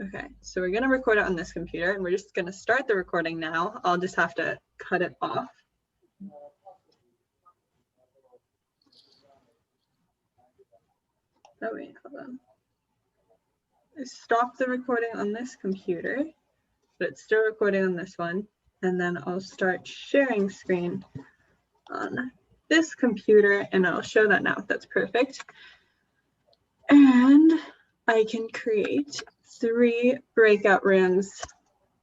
Okay, so we're gonna record it on this computer and we're just gonna start the recording now. I'll just have to cut it off. Oh wait, hold on. I stopped the recording on this computer, but it's still recording on this one. And then I'll start sharing screen on this computer and I'll show that now. That's perfect. And I can create 3 breakout rooms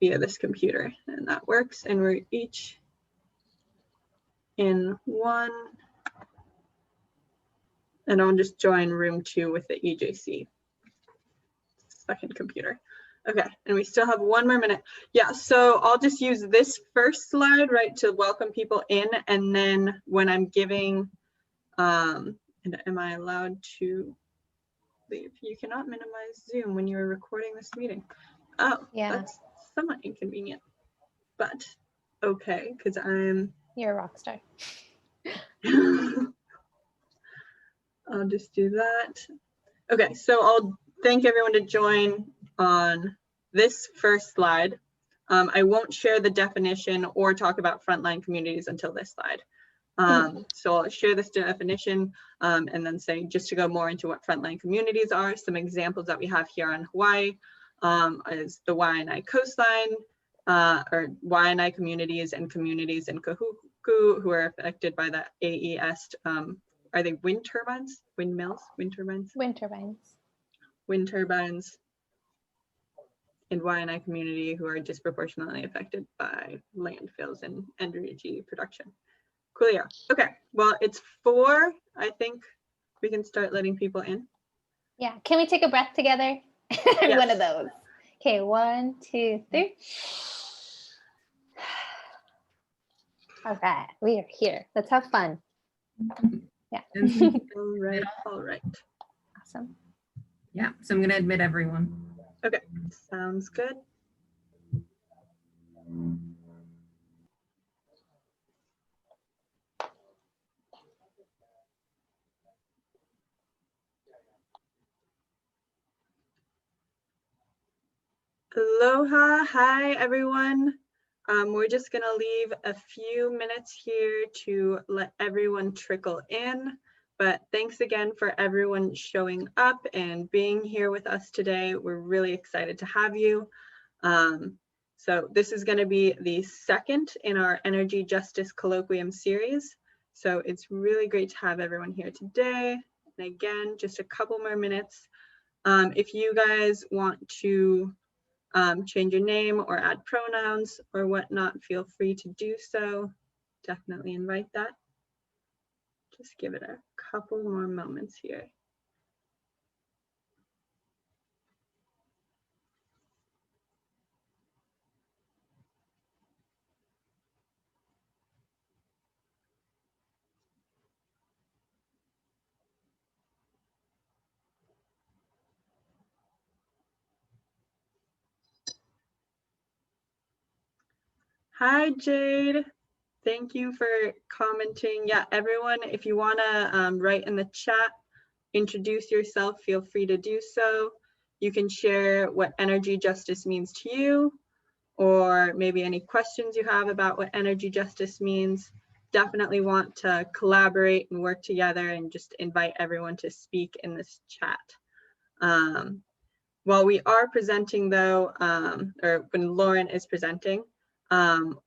via this computer, and that works. And we're each in one, and I'll just join room 2 with the EJC second computer. Okay, and we still have 1 more minute. Yeah, so I'll just use this first slide, right, to welcome people in, and then when I'm giving, and am I allowed to leave? You cannot minimize Zoom when you are recording this meeting. Oh, yeah, that's somewhat inconvenient, but okay, because you're a rock star. I'll just do that. Okay, so I'll thank everyone to join on this first slide. I won't share the definition or talk about frontline communities until this slide. So I'll share this definition and then say, just to go more into what frontline communities are, some examples that we have here on Hawaii is the Waianae coastline, or Waianae communities and communities in Kahuku who are affected by the AES. Are they wind turbines? Windmills? Wind turbines? Wind turbines. Wind turbines in Waianae community who are disproportionately affected by landfills and energy production. Cool, yeah. Okay, well, it's 4. I think we can start letting people in. Yeah, can we take a breath together? Yes. One of those. Okay, 1, 2, 3. All right, we are here. Let's have fun. Yeah. All right, all right. Awesome. Yeah, so I'm gonna admit everyone. Okay, sounds good. Aloha, hi everyone. We're just gonna leave a few minutes here to let everyone trickle in, but thanks again for everyone showing up and being here with us today. We're really excited to have you. So this is gonna be the second in our Energy Justice Colloquium series. So it's really great to have everyone here today. And again, just a couple more minutes. If you guys want to change your name or add pronouns or whatnot, feel free to do so. Definitely invite that. Just give it a couple more moments here. Hi, Jade. Thank you for commenting. Yeah, everyone, if you want to write in the chat, introduce yourself, feel free to do so. You can share what energy justice means to you, or maybe any questions you have about what energy justice means. Definitely want to collaborate and work together and just invite everyone to speak in this chat. While we are presenting though, or when Lauren is presenting,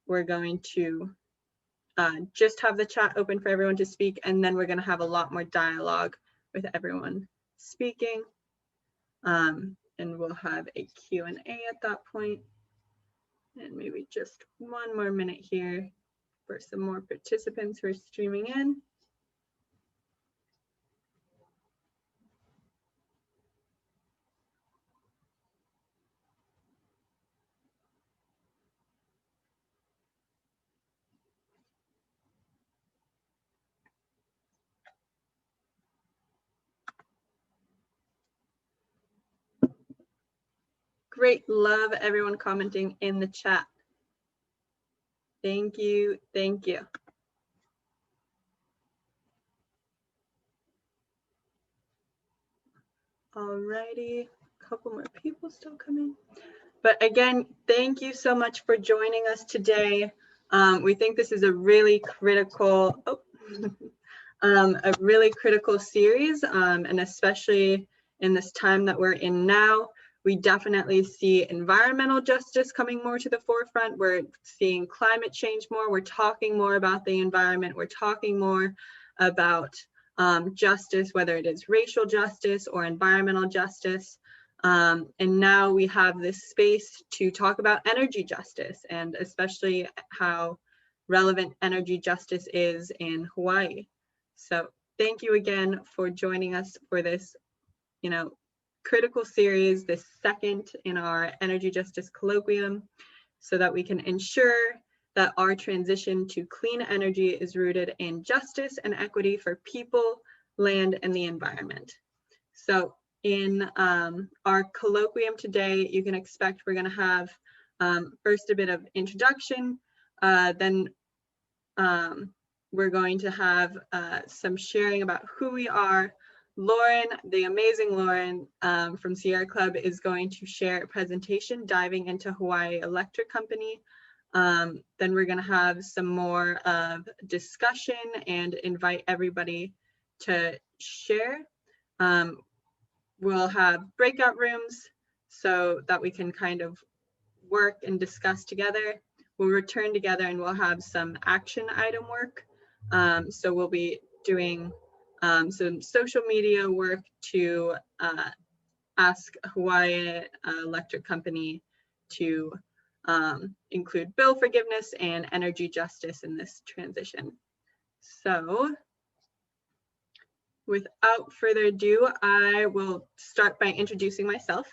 we're going to just have the chat open for everyone to speak, and then we're going to have a lot more dialogue with everyone speaking. And we'll have a Q&A at that point. And maybe just 1 more minute here for some more participants who are streaming in. Great, love everyone commenting in the chat. Thank you, thank you. Alrighty, couple more people still coming. But again, thank you so much for joining us today. We think this is a really critical, a really critical series, and especially in this time that we're in now, we definitely see environmental justice coming more to the forefront. We're seeing climate change more. We're talking more about the environment. We're talking more about justice, whether it is racial justice or environmental justice. And now we have this space to talk about energy justice, and especially how relevant energy justice is in Hawaii. So thank you again for joining us for this, critical series, this second in our energy justice colloquium, so that we can ensure that our transition to clean energy is rooted in justice and equity for people, land, and the environment. So in our colloquium today, you can expect we're going to have first a bit of introduction, then we're going to have some sharing about who we are. Lauren, the amazing Lauren from Sierra Club, is going to share a presentation diving into Hawaii Electric Company. Then we're going to have some more of discussion and invite everybody to share. We'll have breakout rooms so that we can kind of work and discuss together. We'll return together and we'll have some action item work. So we'll be doing some social media work to ask Hawaii Electric Company to include bill forgiveness and energy justice in this transition. So without further ado, I will start by introducing myself.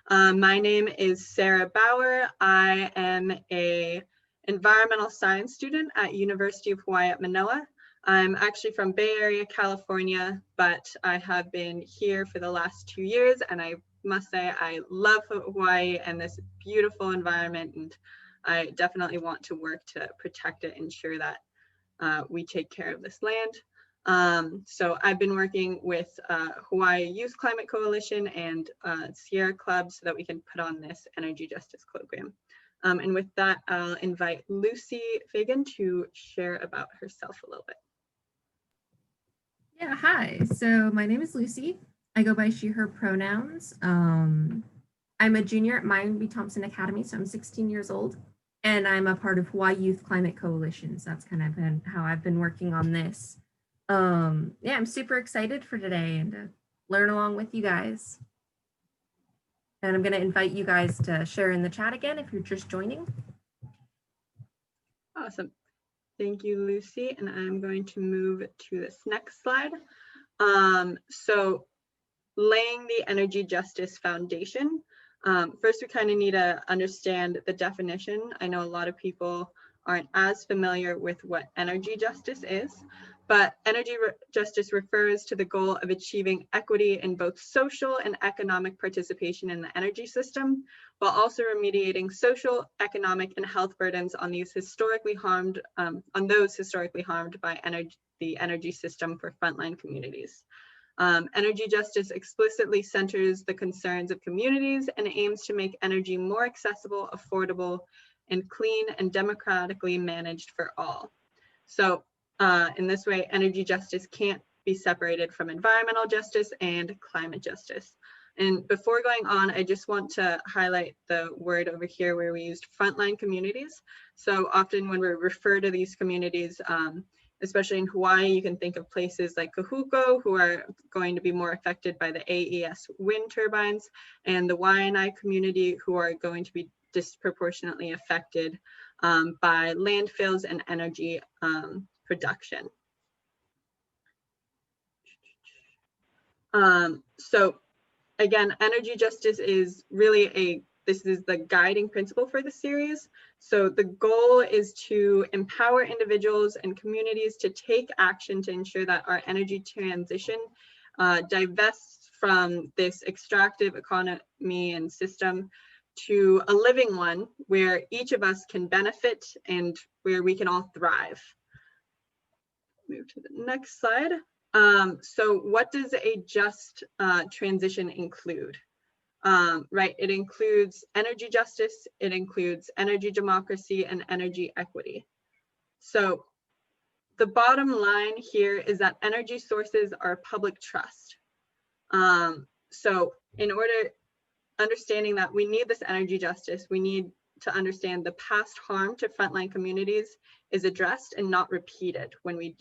My name is Sarah Bauer. I am an environmental science student at University of Hawaii at Manoa. I'm actually from Bay Area, California, but I have been here for the last 2 years, and I must say I love Hawaii and this beautiful environment, and I definitely want to work to protect it, ensure that we take care of this land. So I've been working with Hawaii Youth Climate Coalition and Sierra Club so that we can put on this energy justice colloquium. And with that, I'll invite Lucy Fagan to share about herself a little bit. Yeah, hi. So my name is Lucy. I go by she, her pronouns. I'm a junior at Myron B. Thompson Academy, so I'm 16 years old, and I'm a part of Hawaii Youth Climate Coalition. So that's kind of been how I've been working on this. Yeah, I'm super excited for today and to learn along with you guys. And I'm going to invite you guys to share in the chat again if you're just joining. Awesome. Thank you, Lucy. And I'm going to move to this next slide. So laying the energy justice foundation. First, we kind of need to understand the definition. I know a lot of people aren't as familiar with what energy justice is, but energy justice refers to the goal of achieving equity in both social and economic participation in the energy system, while also remediating social, economic, and health burdens on these historically harmed, those historically harmed by the energy system for frontline communities. Energy justice explicitly centers the concerns of communities and aims to make energy more accessible, affordable, and clean and democratically managed for all. So in this way, energy justice can't be separated from environmental justice and climate justice. And before going on, I just want to highlight the word over here where we used frontline communities. So often when we refer to these communities, especially in Hawaii, you can think of places like Kahuko, who are going to be more affected by the AES wind turbines, and the Waianae community, who are going to be disproportionately affected by landfills and energy production. So again, energy justice is really this is the guiding principle for the series. So the goal is to empower individuals and communities to take action to ensure that our energy transition divests from this extractive economy and system to a living one where each of us can benefit and where we can all thrive. Move to the next slide. So what does a just transition include? right? It includes energy justice, it includes energy democracy, and energy equity. So the bottom line here is that energy sources are public trust. So in order, understanding that we need this energy justice, we need to understand the past harm to frontline communities is addressed and not repeated when we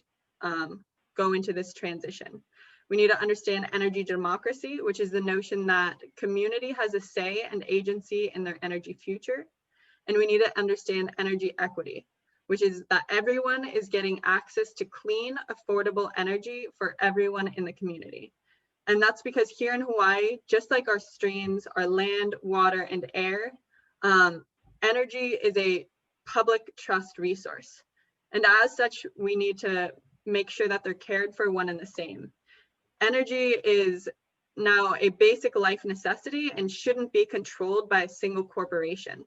go into this transition. We need to understand energy democracy, which is the notion that community has a say and agency in their energy future. And we need to understand energy equity, which is that everyone is getting access to clean, affordable energy for everyone in the community. And that's because here in Hawaii, just like our streams, our land, water, and air, energy is a public trust resource. And as such, we need to make sure that they're cared for one and the same. Energy is now a basic life necessity and shouldn't be controlled by a single corporation.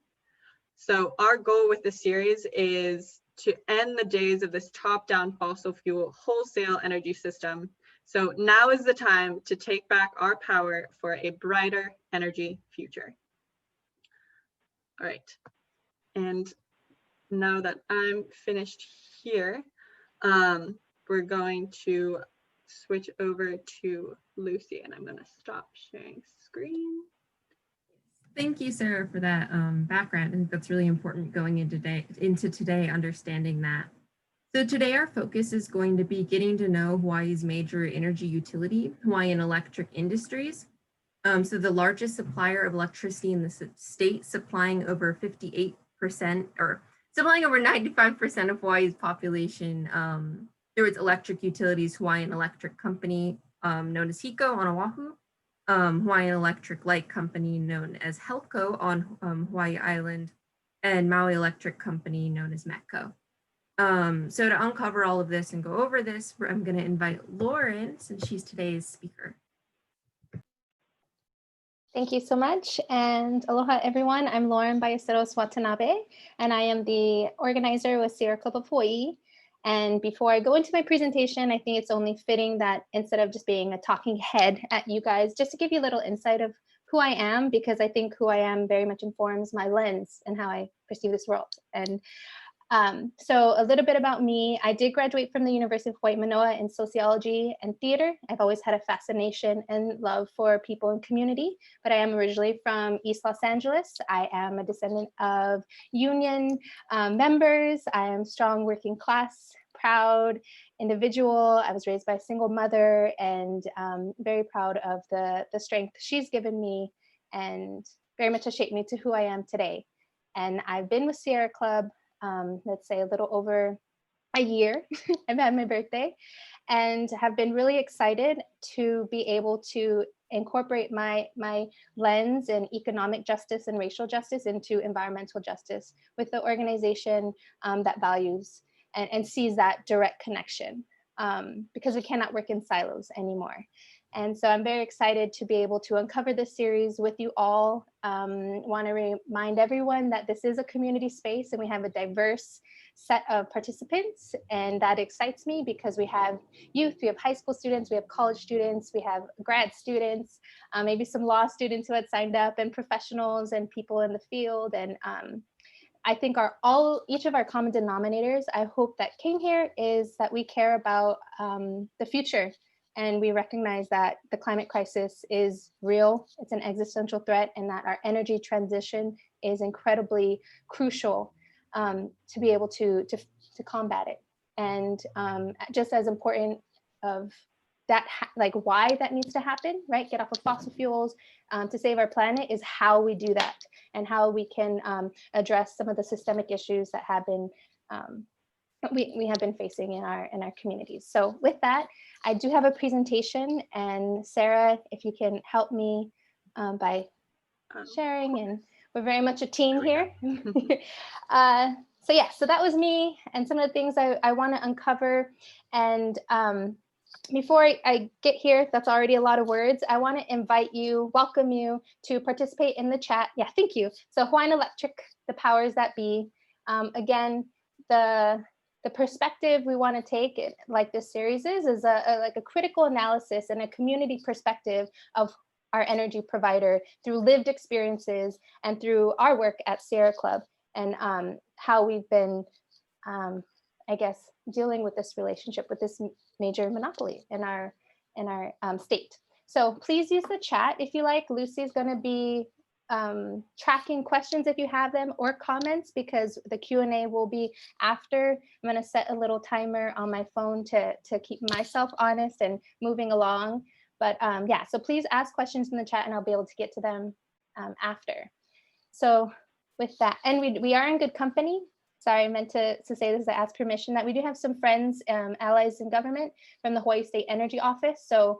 So our goal with the series is to end the days of this top-down fossil fuel wholesale energy system. So now is the time to take back our power for a brighter energy future. All right, and now that I'm finished here, we're going to switch over to Lucy, and I'm going to stop sharing screen. Thank you, Sarah, for that background. I think that's really important going into today, understanding that. So today our focus is going to be getting to know Hawaii's major energy utility, Hawaiian Electric Industries. So the largest supplier of electricity in the state, supplying over 58% or supplying over 95% of Hawaii's population through its electric utilities, Hawaiian Electric Company, known as HECO on Oahu, Hawaiian Electric Light Company, known as HELCO on Hawaii Island, and Maui Electric Company, known as METCO. So to uncover all of this and go over this, I'm going to invite Lauren, since she's today's speaker. Thank you so much, and aloha everyone. I'm Lauren Baiceros Watanabe, and I am the organizer with Sierra Club of Hawaii. And before I go into my presentation, I think it's only fitting that instead of just being a talking head at you guys, just to give you a little insight of who I am, because I think who I am very much informs my lens and how I perceive this world. And so a little bit about me. I did graduate from the University of Hawaii Manoa in sociology and theater. I've always had a fascination and love for people and community, but I am originally from East Los Angeles. I am a descendant of union members. I am strong working class, proud individual. I was raised by a single mother, and very proud of the strength she's given me, and very much has shaped me to who I am today. And I've been with Sierra Club let's say a little over a year. I've had my birthday, and have been really excited to be able to incorporate my lens in economic justice and racial justice into environmental justice with the organization that values and sees that direct connection, because we cannot work in silos anymore. And so I'm very excited to be able to uncover this series with you all. Want to remind everyone that this is a community space and we have a diverse set of participants, and that excites me because we have youth, we have high school students, we have college students, we have grad students, maybe some law students who had signed up, and professionals and people in the field. And I think each of our common denominators, I hope that came here, is that we care about the future. And we recognize that the climate crisis is real, it's an existential threat, and that our energy transition is incredibly crucial to be able to combat it. And just as important of that, like why that needs to happen, right? Get off of fossil fuels to save our planet, is how we do that, and how we can address some of the systemic issues that have been we have been facing in our communities. So with that, I do have a presentation, and Sarah, if you can help me by sharing, and we're very much a team here. So yeah, so that was me and some of the things I want to uncover. And before I get here, that's already a lot of words. I want to invite you, welcome you to participate in the chat. Yeah, thank you. So Hawaiian Electric, the powers that be. Again, the perspective we want to take, like this series is like a critical analysis and a community perspective of our energy provider through lived experiences and through our work at Sierra Club, and how we've been, I guess, dealing with this relationship with this major monopoly in our state. So please use the chat if you like. Lucy's going to be tracking questions if you have them, or comments, because the Q&A will be after. I'm going to set a little timer on my phone to keep myself honest and moving along. But yeah, so please ask questions in the chat and I'll be able to get to them after. So with that, and we are in good company. Sorry, I meant to say this, I asked permission, that we do have some friends, allies in government from the Hawaii State Energy Office. So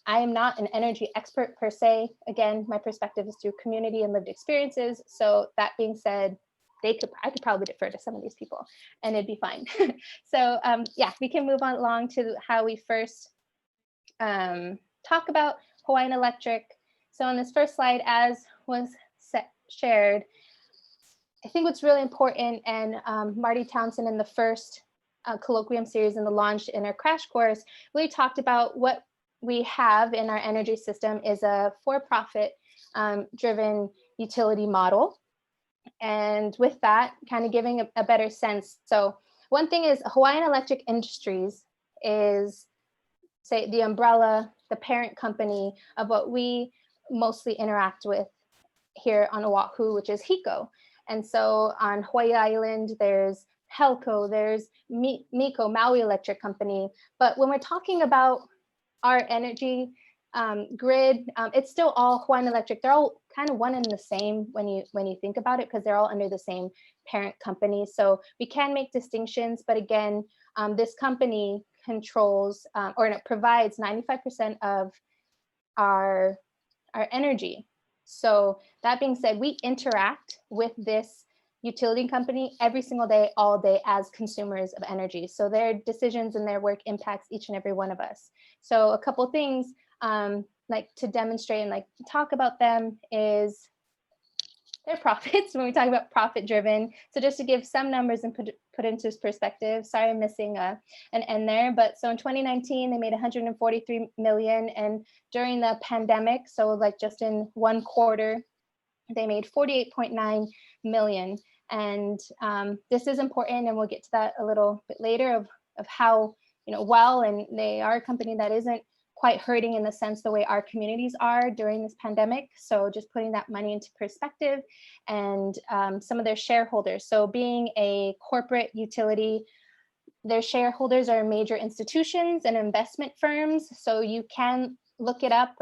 I am not an energy expert per se. Again, my perspective is through community and lived experiences. So that being said, I could probably defer to some of these people and it'd be fine. So yeah, we can move on along to how we first talk about Hawaiian Electric. So on this first slide, as was shared, I think what's really important, and Marty Townsend in the first colloquium series in the launch in our crash course really talked about what we have in our energy system is a for-profit driven utility model. And with that, kind of giving a better sense. So one thing is Hawaiian Electric Industries is, say, the umbrella, the parent company of what we mostly interact with here on Oahu, which is HECO. And so on Hawaii Island, there's Helco, there's Miko, Maui Electric Company. But when we're talking about our energy grid, it's still all Hawaiian Electric. They're all kind of one and the same when you think about it, because they're all under the same parent company. So we can make distinctions, but again, this company controls or it provides 95% of our energy. So that being said, we interact with this utility company every single day, all day, as consumers of energy. So their decisions and their work impacts each and every one of us. So a couple things like to demonstrate and like talk about them is their profits, when we talk about profit driven. So just to give some numbers and put into perspective, sorry I'm missing an N there, but so in 2019 they made 143 million, and during the pandemic, so like just in one quarter, they made 48.9 million. And this is important, and we'll get to that a little bit later of how, well, and they are a company that isn't quite hurting in the sense the way our communities are during this pandemic. So just putting that money into perspective, and some of their shareholders. So being a corporate utility, their shareholders are major institutions and investment firms. So you can look it up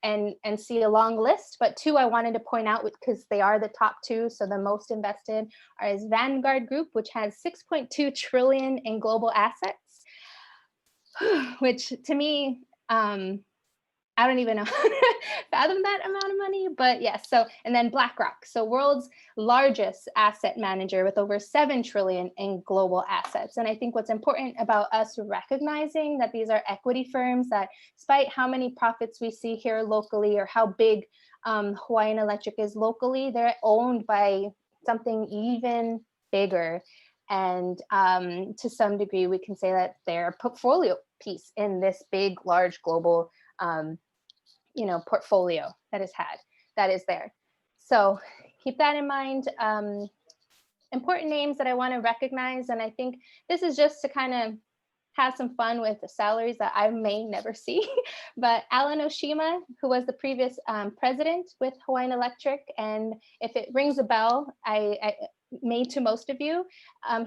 and see a long list. But two I wanted to point out, because they are the top two. So the most invested is Vanguard Group, which has 6.2 trillion in global assets, which to me, I don't even know how to fathom that amount of money, but yes. So, and then BlackRock, so world's largest asset manager with over 7 trillion in global assets. And I think what's important about us recognizing that these are equity firms that, despite how many profits we see here locally or how big Hawaiian Electric is locally, they're owned by something even bigger. And to some degree, we can say that they're a portfolio piece in this big, large global portfolio that is there. So keep that in mind. Important names that I want to recognize, and I think this is just to kind of have some fun with the salaries that I may never see, but Alan Oshima, who was the previous president with Hawaiian Electric, and if it rings a bell, I made to most of you,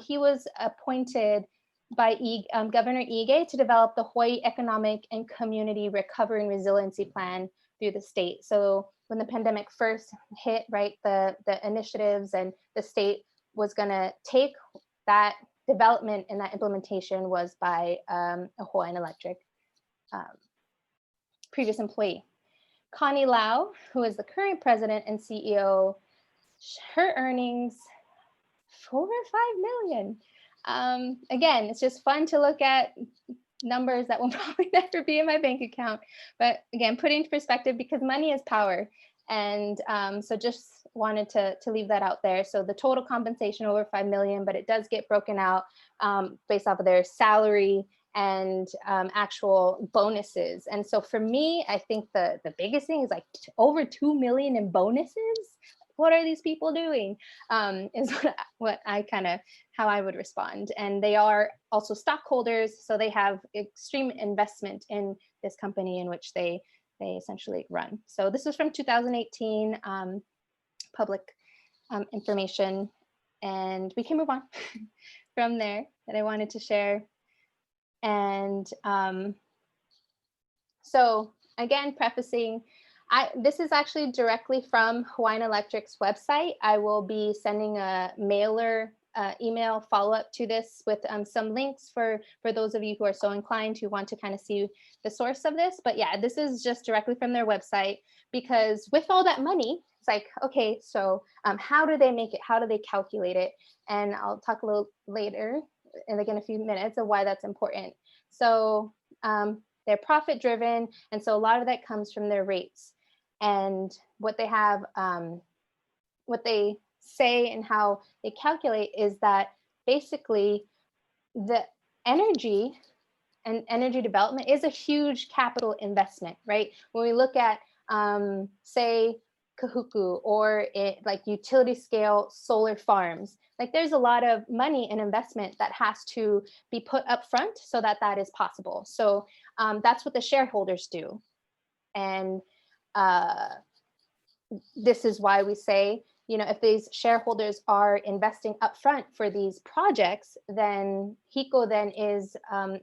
he was appointed by Governor Ige to develop the Hawaii Economic and Community Recovery and Resiliency Plan through the state. So when the pandemic first hit, right, the initiatives and the state was going to take that development, and that implementation was by a Hawaiian Electric previous employee. Connie Lau, who is the current president and CEO, her earnings 4 or 5 million. Again, it's just fun to look at numbers that will probably never be in my bank account. But again, putting into perspective, because money is power. And so just wanted to leave that out there. So the total compensation over 5 million, but it does get broken out based off of their salary and actual bonuses. And so for me, I think the biggest thing is like over 2 million in bonuses. What are these people doing? Is what I kind of, how I would respond. And they are also stockholders, so they have extreme investment in this company in which they essentially run. So this is from 2018, public information, and we can move on from there that I wanted to share. And so again, prefacing, this is actually directly from Hawaiian Electric's website. I will be sending a mailer email follow-up to this with some links for those of you who are so inclined who want to kind of see the source of this. But yeah, this is just directly from their website, because with all that money, it's like, okay, so how do they make it? How do they calculate it? And I'll talk a little later, in like in a few minutes, of why that's important. So they're profit driven, and so a lot of that comes from their rates. And what they have, what they say and how they calculate is that basically the energy and energy development is a huge capital investment, right? When we look at, say, Kahuku or like utility scale solar farms, like there's a lot of money and investment that has to be put up front so that that is possible. So that's what the shareholders do. And this is why we say, you know, if these shareholders are investing upfront for these projects, then HECO then is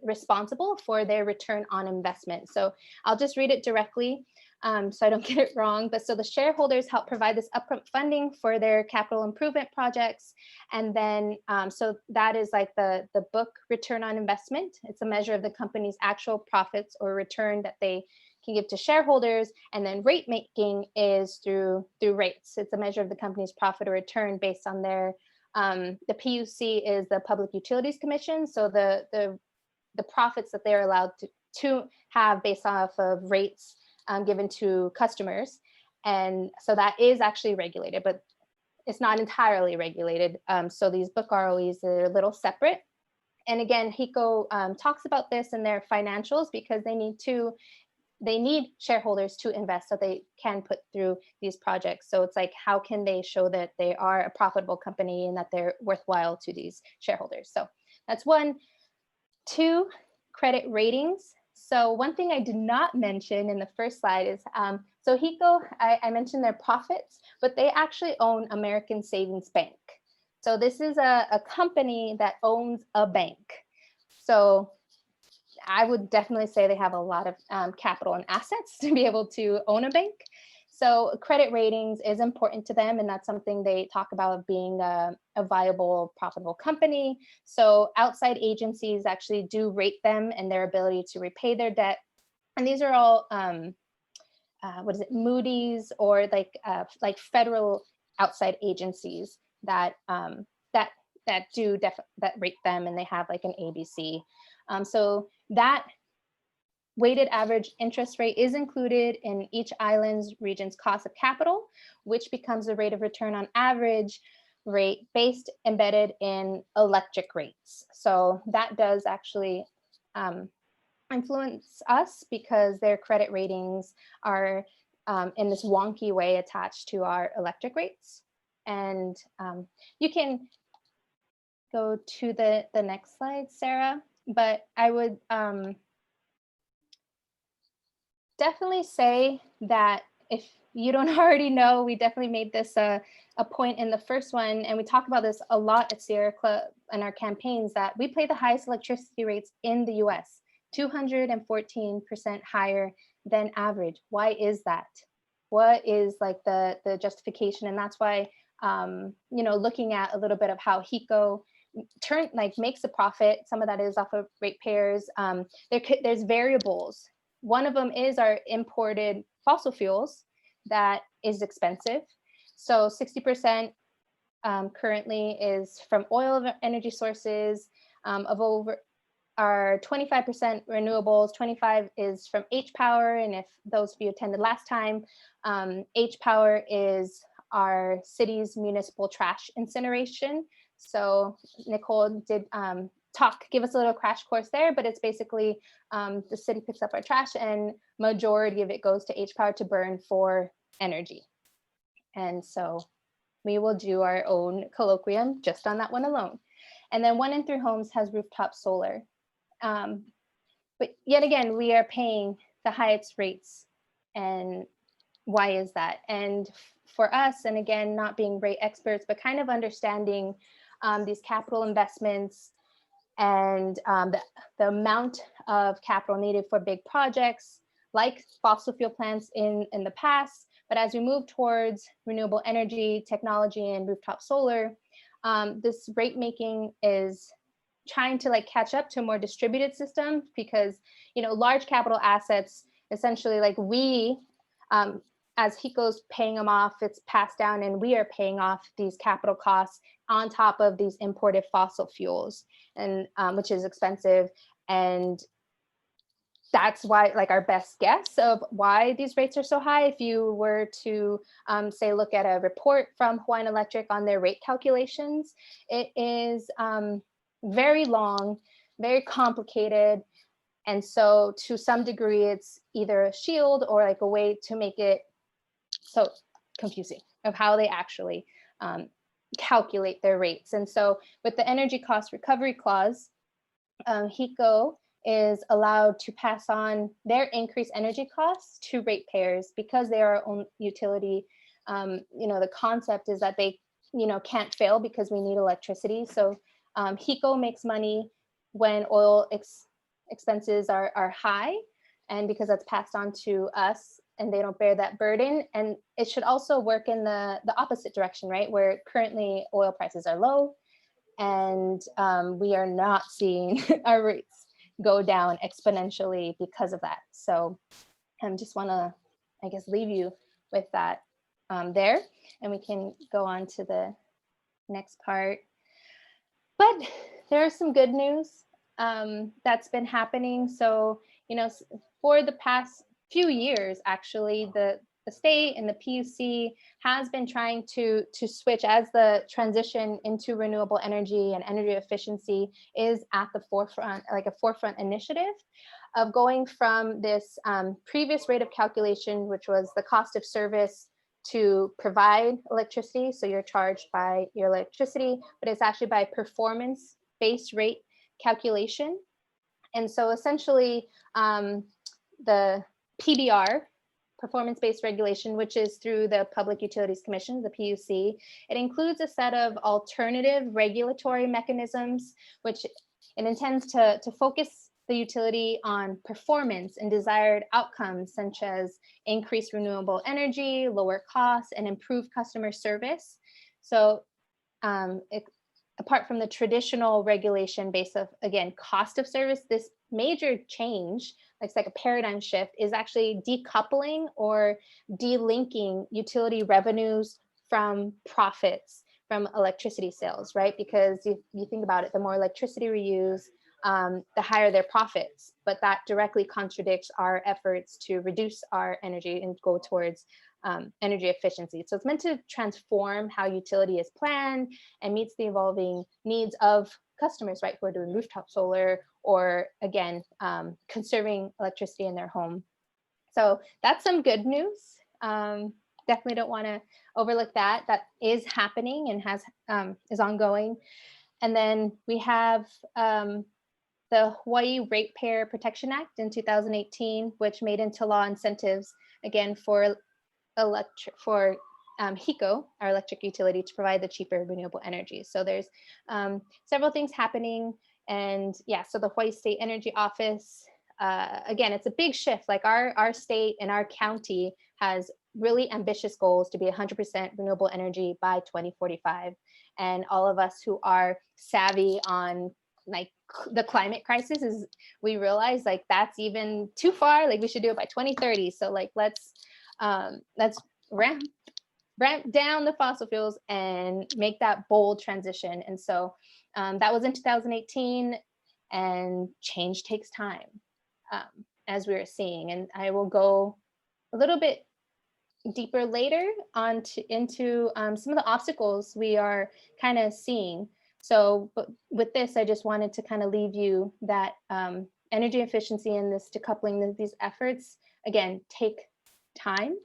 responsible for their return on investment. So I'll just read it directly so I don't get it wrong. But so the shareholders help provide this upfront funding for their capital improvement projects. And then, so that is like the book return on investment. It's a measure of the company's actual profits or return that they can give to shareholders. And then rate making is through rates. It's a measure of the company's profit or return based on their, the PUC is the Public Utilities Commission. So the profits that they're allowed to have based off of rates given to customers. And so that is actually regulated, but it's not entirely regulated. So these book ROEs are a little separate. And again, HECO talks about this in their financials because they need shareholders to invest so they can put through these projects. So it's like, how can they show that they are a profitable company and that they're worthwhile to these shareholders? So that's one. Two, credit ratings. So one thing I did not mention in the first slide is, so HECO, I mentioned their profits, but they actually own American Savings Bank. So this is a company that owns a bank. So I would definitely say they have a lot of capital and assets to be able to own a bank. So credit ratings is important to them, and that's something they talk about being a viable, profitable company. So outside agencies actually do rate them and their ability to repay their debt. And these are all, what is it, Moody's or like federal outside agencies that that rate them, and they have like an ABC. So that weighted average interest rate is included in each island's region's cost of capital, which becomes the rate of return on average rate based embedded in electric rates. So that does actually influence us because their credit ratings are in this wonky way attached to our electric rates. And you can go to the next slide, Sarah, but I would definitely say that if you don't already know, we definitely made this a point in the first one, and we talk about this a lot at Sierra Club in our campaigns, that we pay the highest electricity rates in the US, 214% higher than average. Why is that? What is like the justification? And that's why, you know, looking at a little bit of how HECO makes a profit, some of that is off of ratepayers. There's variables. One of them is our imported fossil fuels that is expensive. So 60% currently is from oil energy sources, of over our 25% renewables, 25 is from H-Power. And if those of you attended last time, H-Power is our city's municipal trash incineration. So Nicole did give us a little crash course there, but it's basically the city picks up our trash and majority of it goes to H Power to burn for energy. And so we will do our own colloquium just on that one alone. And then 1 in 3 homes has rooftop solar. But yet again, we are paying the highest rates. And why is that? And for us, and again, not being rate experts, but kind of understanding these capital investments and the amount of capital needed for big projects like fossil fuel plants in the past. But as we move towards renewable energy technology and rooftop solar, this rate making is trying to like catch up to a more distributed system, because, you know, large capital assets, essentially, like we, as HECO's paying them off, it's passed down, and we are paying off these capital costs on top of these imported fossil fuels, and which is expensive. And that's why, like, our best guess of why these rates are so high, if you were to say look at a report from Hawaiian Electric on their rate calculations, it is very long, very complicated. And so to some degree, it's either a shield or like a way to make it so confusing of how they actually calculate their rates. And so with the energy cost recovery clause, HECO is allowed to pass on their increased energy costs to ratepayers because they are our own utility. You know, the concept is that they, you know, can't fail because we need electricity. So HECO makes money when oil expenses are high, and because that's passed on to us and they don't bear that burden. And it should also work in the opposite direction, right? Where currently oil prices are low and we are not seeing our rates go down exponentially because of that. So I just want to, I guess, leave you with that there, and we can go on to the next part. But there is some good news that's been happening. So, you know, for the past few years, actually, the state and the PUC has been trying to switch, as the transition into renewable energy and energy efficiency is at the forefront, like a forefront initiative of going from this previous rate of calculation, which was the cost of service to provide electricity. So you're charged by your electricity, but it's actually by performance-based rate calculation. And so essentially the PBR, performance-based regulation, which is through the Public Utilities Commission, the PUC. It includes a set of alternative regulatory mechanisms, which it intends to focus the utility on performance and desired outcomes, such as increased renewable energy, lower costs, and improved customer service. So apart from the traditional regulation based of, again, cost of service, this major change, it's like a paradigm shift, is actually decoupling or delinking utility revenues from profits from electricity sales, right? Because if you think about it, the more electricity we use, the higher their profits, but that directly contradicts our efforts to reduce our energy and go towards energy efficiency. So it's meant to transform how utility is planned and meets the evolving needs of customers, right, who are doing rooftop solar or, again, conserving electricity in their home. So that's some good news. Definitely don't want to overlook that. That is happening and has is ongoing. And then we have the Hawaii Ratepayer Protection Act in 2018, which made into law incentives, again, for HECO, our electric utility, to provide the cheaper renewable energy. So there's several things happening. And yeah, so the Hawaii State Energy Office, again, it's a big shift. Like our state and our county has really ambitious goals to be 100% renewable energy by 2045. And all of us who are savvy on like the climate crisis, is we realize like that's even too far. Like we should do it by 2030. So like let's ramp down the fossil fuels and make that bold transition. And so that was in 2018, and change takes time, as we were seeing. And I will go a little bit deeper later into some of the obstacles we are kind of seeing. So but with this, I just wanted to kind of leave you that energy efficiency and this decoupling, these efforts, again, take time.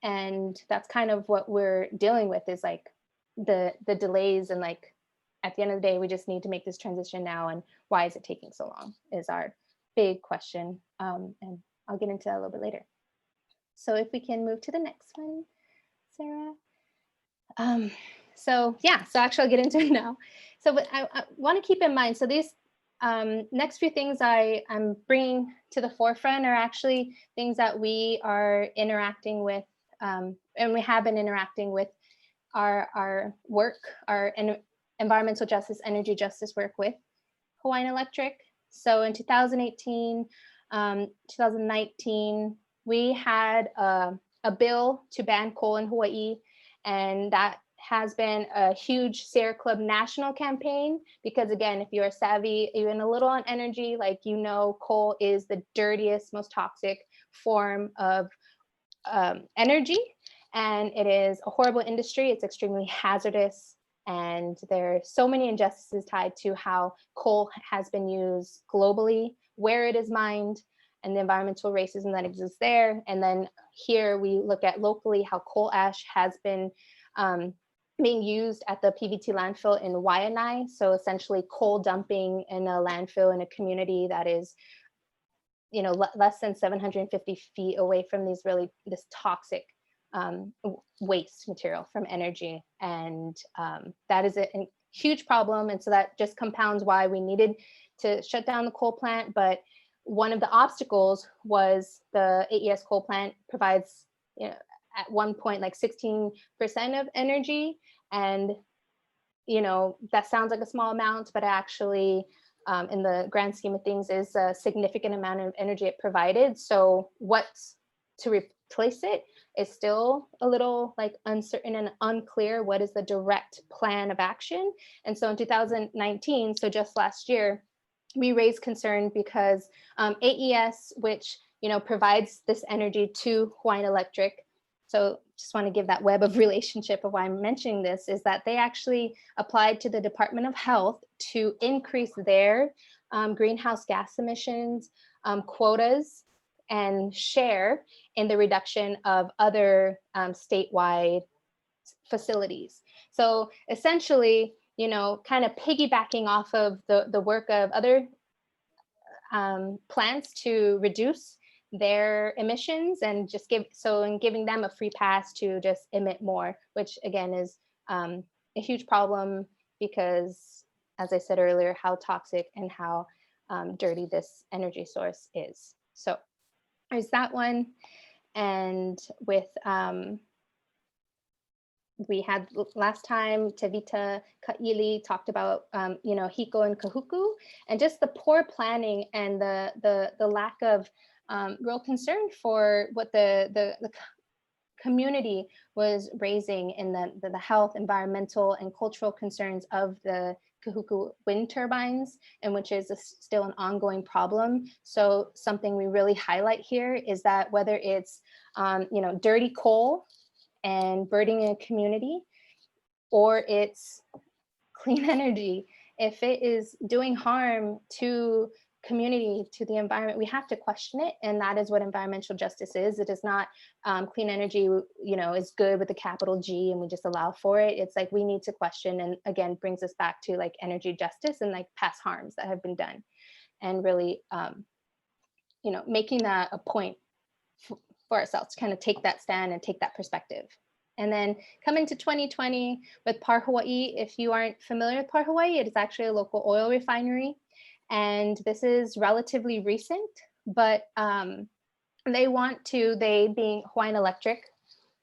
And that's kind of what we're dealing with, is like the delays, and like at the end of the day, we just need to make this transition now. And why is it taking so long is our big question. And I'll get into that a little bit later. So if we can move to the next one, Sarah. So yeah, so actually I'll get into it now. So what I want to keep in mind, so these next few things I'm bringing to the forefront are actually things that we are interacting with, and we have been interacting with our work, our environmental justice, energy justice work with Hawaiian Electric. So in 2018, 2019, we had a bill to ban coal in Hawaii, and that has been a huge Sierra Club national campaign, because again, if you're savvy, even a little on energy, like, you know, coal is the dirtiest, most toxic form of energy, and it is a horrible industry. It's extremely hazardous, and there are so many injustices tied to how coal has been used globally, where it is mined, and the environmental racism that exists there. And then here we look at locally how coal ash has been being used at the PVT landfill in Waianae. So essentially coal dumping in a landfill in a community that is, you know, less than 750 feet away from this toxic waste material from energy. And that is a huge problem. And so that just compounds why we needed to shut down the coal plant. But one of the obstacles was the AES coal plant provides, you know, at one point like 16% of energy. And, you know, that sounds like a small amount, but actually in the grand scheme of things is a significant amount of energy it provided. So what's to replace it is still a little like uncertain and unclear. What is the direct plan of action? And so in 2019, so just last year, we raised concern because AES, which, you know, provides this energy to Hawaiian Electric. So just want to give that web of relationship of why I'm mentioning this, is that they actually applied to the Department of Health to increase their greenhouse gas emissions quotas and share in the reduction of other statewide facilities. So essentially, you know, kind of piggybacking off of the work of other plants to reduce their emissions, and just giving them a free pass to just emit more, which again is a huge problem, because as I said earlier, how toxic and how dirty this energy source is. So there's that one. And with we had last time, Tevita Ka'ili talked about, you know, Hiko and Kahuku, and just the poor planning and the lack of real concern for what the community was raising in the health, environmental, and cultural concerns of the Kahuku wind turbines, and which is still an ongoing problem. So something we really highlight here is that whether it's, you know, dirty coal and burning in a community, or it's clean energy, if it is doing harm to community, to the environment, we have to question it. And that is what environmental justice is. It is not clean energy, you know, is good with a capital G and we just allow for it. It's like we need to question, and again, brings us back to like energy justice and like past harms that have been done, and really, you know, making that a point for ourselves to kind of take that stand and take that perspective. And then coming to 2020 with Par Hawaii, if you aren't familiar with Par Hawaii, it is actually a local oil refinery. And this is relatively recent, but they being Hawaiian Electric,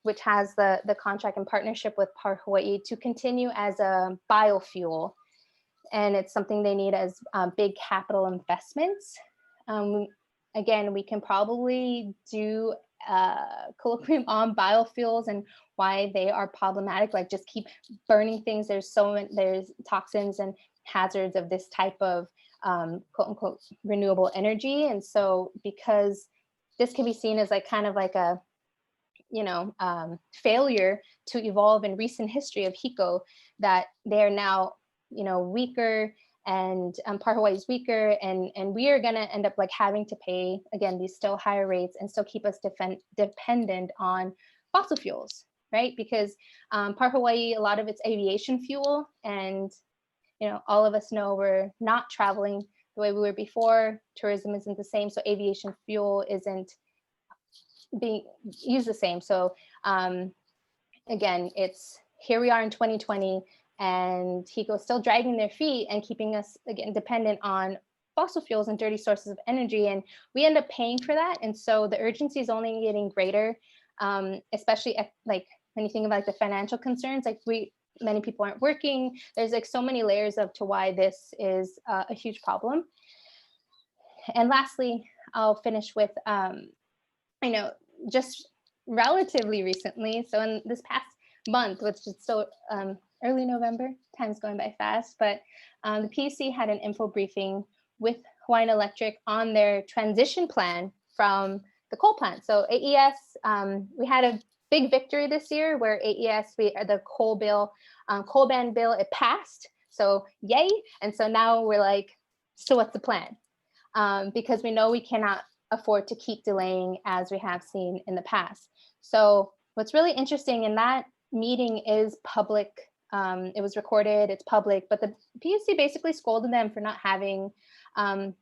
which has the contract and partnership with Par Hawaii, to continue as a biofuel. And it's something they need as big capital investments. Again, we can probably do colloquium on biofuels and why they are problematic, like just keep burning things. There's toxins and hazards of this type of quote unquote renewable energy. And so because this can be seen as like kind of like a, you know, failure to evolve in recent history of HECO, that they are now weaker, and part Hawaii is weaker, and we are going to end up like having to pay again these still higher rates and still keep us dependent on fossil fuels, right? Because part Hawaii, a lot of it's aviation fuel, and all of us know we're not traveling the way we were before. Tourism isn't the same, so aviation fuel isn't being used the same. So again, it's here we are in 2020, and HECO's still dragging their feet and keeping us again dependent on fossil fuels and dirty sources of energy, and we end up paying for that. And so the urgency is only getting greater, especially like when you think about like the financial concerns, like many people aren't working. There's like so many layers to why this is a huge problem. And lastly, I'll finish with just relatively recently, so in this past month, which is still early November, time's going by fast, but the PUC had an info briefing with Hawaiian Electric on their transition plan from the coal plant. So AES, we had a big victory this year where AES, the coal ban bill, it passed. So yay. And so now we're like, so what's the plan? Because we know we cannot afford to keep delaying as we have seen in the past. So what's really interesting in that meeting is public. It was recorded, it's public, but the PUC basically scolded them for not having a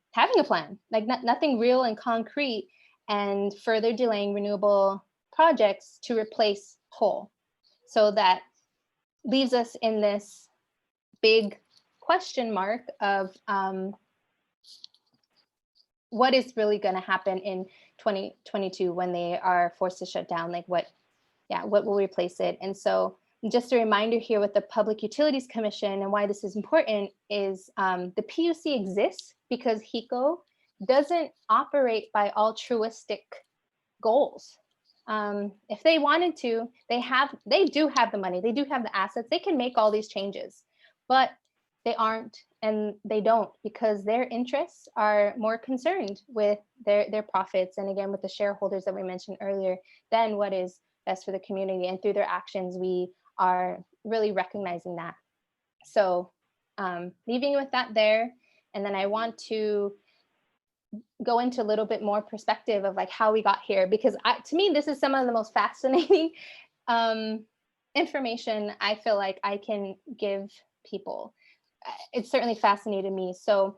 plan, like nothing real and concrete, and further delaying renewable projects to replace coal. So that leaves us in this big question mark of what is really going to happen in 2022 when they are forced to shut down, like what will replace it. And so just a reminder here with the Public Utilities Commission and why this is important is the PUC exists because HECO doesn't operate by altruistic goals. If they wanted to, they do have the money, they do have the assets, they can make all these changes, but they aren't, and they don't, because their interests are more concerned with their profits, and again with the shareholders that we mentioned earlier, than what is best for the community. And through their actions, we are really recognizing that. So leaving you with that there, and then I want to go into a little bit more perspective of like how we got here, because to me this is some of the most fascinating information I feel like I can give people. It's certainly fascinated me. So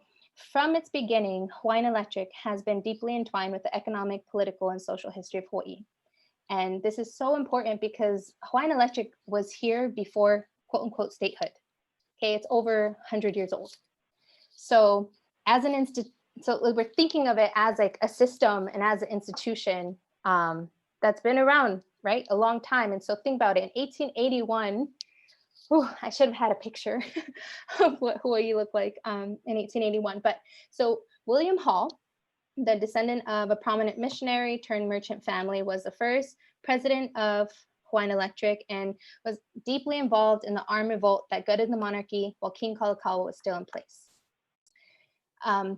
from its beginning, Hawaiian Electric has been deeply entwined with the economic, political, and social history of Hawaii. And this is so important because Hawaiian Electric was here before quote unquote statehood. Okay, it's over 100 years old. So as an so we're thinking of it as like a system and as an institution that's been around, right, a long time. And so think about it, in 1881, I should have had a picture of what Hawaii looked like in 1881. But so William Hall, the descendant of a prominent missionary turned merchant family, was the first president of Hawaiian Electric and was deeply involved in the armed revolt that gutted the monarchy while King Kalakaua was still in place.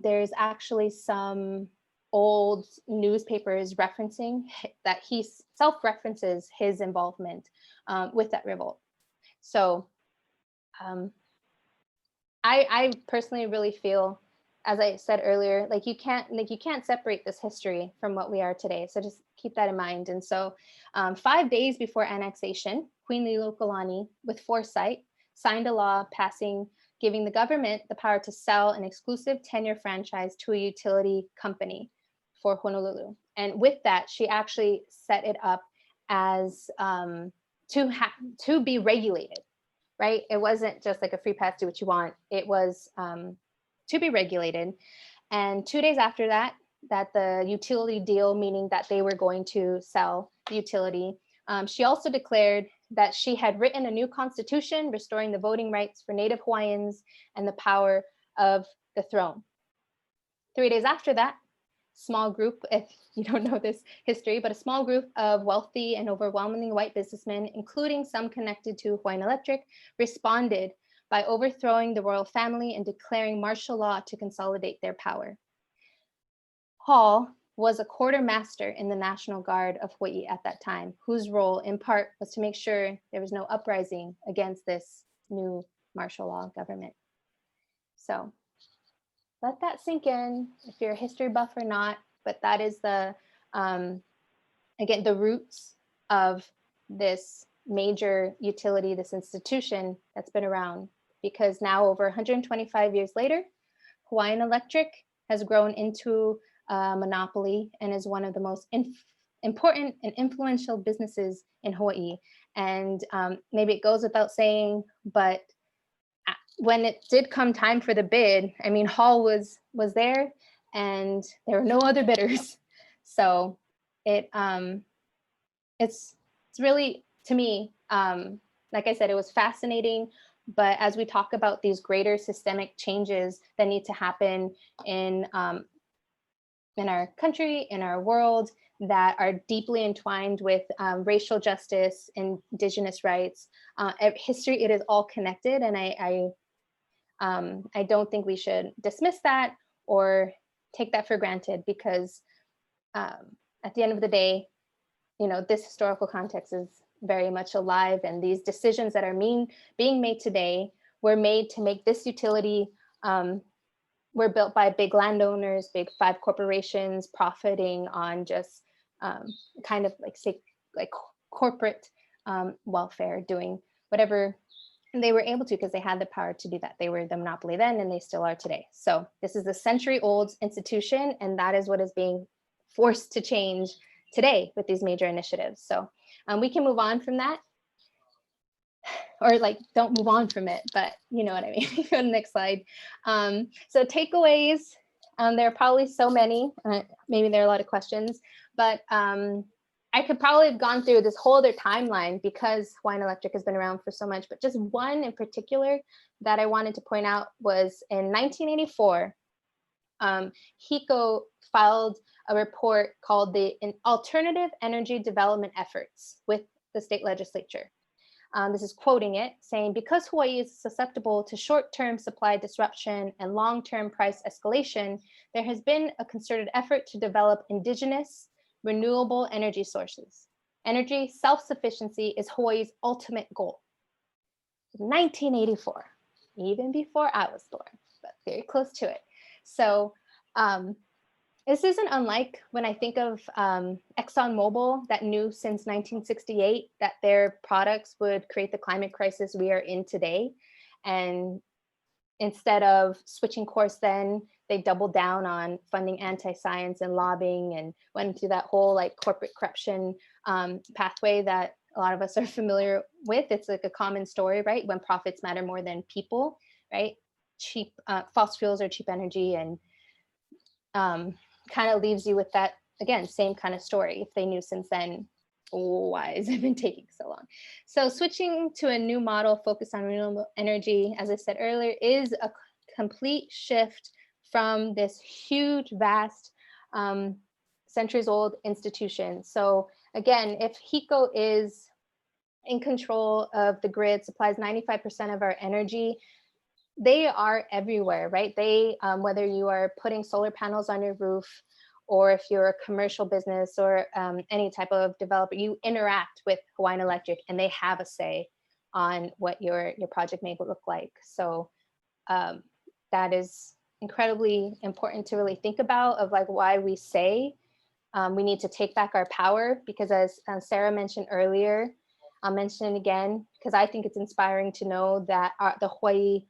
There's actually some old newspapers referencing that he self-references his involvement with that revolt. So I personally really feel, as I said earlier, like you can't separate this history from what we are today. So just keep that in mind. And so 5 days before annexation, Queen Liliuokalani, with foresight, signed a law giving the government the power to sell an exclusive 10-year franchise to a utility company for Honolulu. And with that, she actually set it up as to be regulated, right? It wasn't just like a free pass, do what you want. It was to be regulated. And 2 days after that the utility deal, meaning that they were going to sell the utility, she also declared that she had written a new constitution restoring the voting rights for Native Hawaiians and the power of the throne. 3 days after that, small group, if you don't know this history, but a small group of wealthy and overwhelmingly white businessmen, including some connected to Hawaiian Electric, responded by overthrowing the royal family and declaring martial law to consolidate their power. Hall was a quartermaster in the National Guard of Hawaii at that time, whose role in part was to make sure there was no uprising against this new martial law government. So let that sink in if you're a history buff or not, but that is the, again, the roots of this major utility, this institution that's been around, because now over 125 years later, Hawaiian Electric has grown into a monopoly and is one of the most important and influential businesses in Hawaii. And maybe it goes without saying, but when it did come time for the bid, I mean, Hall was there and there were no other bidders. So it's really, to me, like I said, it was fascinating. But as we talk about these greater systemic changes that need to happen in our country, in our world, that are deeply entwined with racial justice, indigenous rights, history, it is all connected. And I don't think we should dismiss that or take that for granted, because at the end of the day, you know, this historical context is very much alive, and these decisions that are being made today were made to make this utility, were built by big landowners, big 5 corporations profiting on just kind of like corporate welfare, doing whatever they were able to because they had the power to do that. They were the monopoly then and they still are today. So this is a century-old institution, and that is what is being forced to change today with these major initiatives. So we can move on from that, or like don't move on from it, but you know what I mean. Go to the next slide. So takeaways, there are probably so many, maybe there are a lot of questions, but I could probably have gone through this whole other timeline because Hawaiian Electric has been around for so much, but just one in particular that I wanted to point out was in 1984, HECO filed a report called the Alternative Energy Development Efforts with the state legislature. This is quoting it, saying, because Hawaii is susceptible to short-term supply disruption and long-term price escalation, there has been a concerted effort to develop indigenous, renewable energy sources. Energy self-sufficiency is Hawaii's ultimate goal. 1984, even before I was born, but very close to it. So this isn't unlike when I think of ExxonMobil, that knew since 1968 that their products would create the climate crisis we are in today. And instead of switching course then, they doubled down on funding anti-science and lobbying and went through that whole like corporate corruption pathway that a lot of us are familiar with. It's like a common story, right? When profits matter more than people, right? Cheap fossil fuels or cheap energy, and kind of leaves you with that, again, same kind of story. If they knew since then, why has it been taking so long? So switching to a new model focused on renewable energy, as I said earlier, is a complete shift from this huge, vast, centuries-old institution. So again, if HECO is in control of the grid, supplies 95% of our energy, they are everywhere, right? They, whether you are putting solar panels on your roof, or if you're a commercial business or any type of developer, you interact with Hawaiian Electric and they have a say on what your project may look like. So that is incredibly important to really think about, of like why we say we need to take back our power, because as Sarah mentioned earlier, I'll mention it again, because I think it's inspiring to know that the Hawaii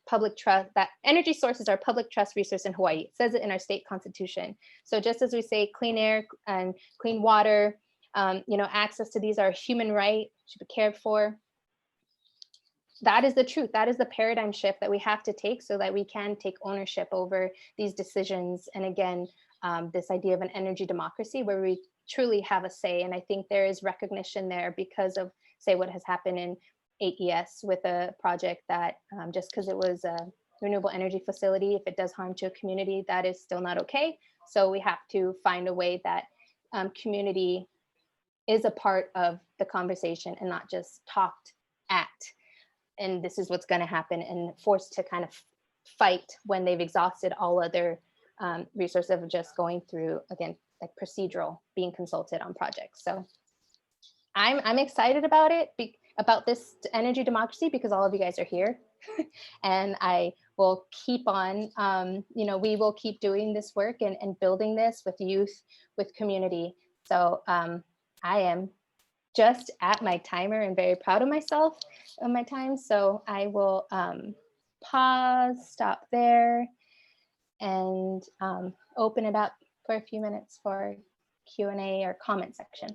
public trust, that energy sources are public trust resource in Hawaii. It says it in our state constitution. So just as we say clean air and clean water, you know, access to these are a human right, should be cared for. That is the truth. That is the paradigm shift that we have to take so that we can take ownership over these decisions. And again, this idea of an energy democracy where we truly have a say. And I think there is recognition there because of, say, what has happened in AES with a project that just because it was a renewable energy facility, if it does harm to a community, that is still not okay. So we have to find a way that community is a part of the conversation and not just talked at. And this is what's going to happen, and forced to kind of fight when they've exhausted all other resources of just going through, again, like procedural, being consulted on projects. So I'm excited about it about this energy democracy because all of you guys are here. And I will keep on, we will keep doing this work and building this with youth, with community. So I am just at my timer and very proud of myself on my time. So I will pause, stop there, and open it up for a few minutes for Q&A or comment section.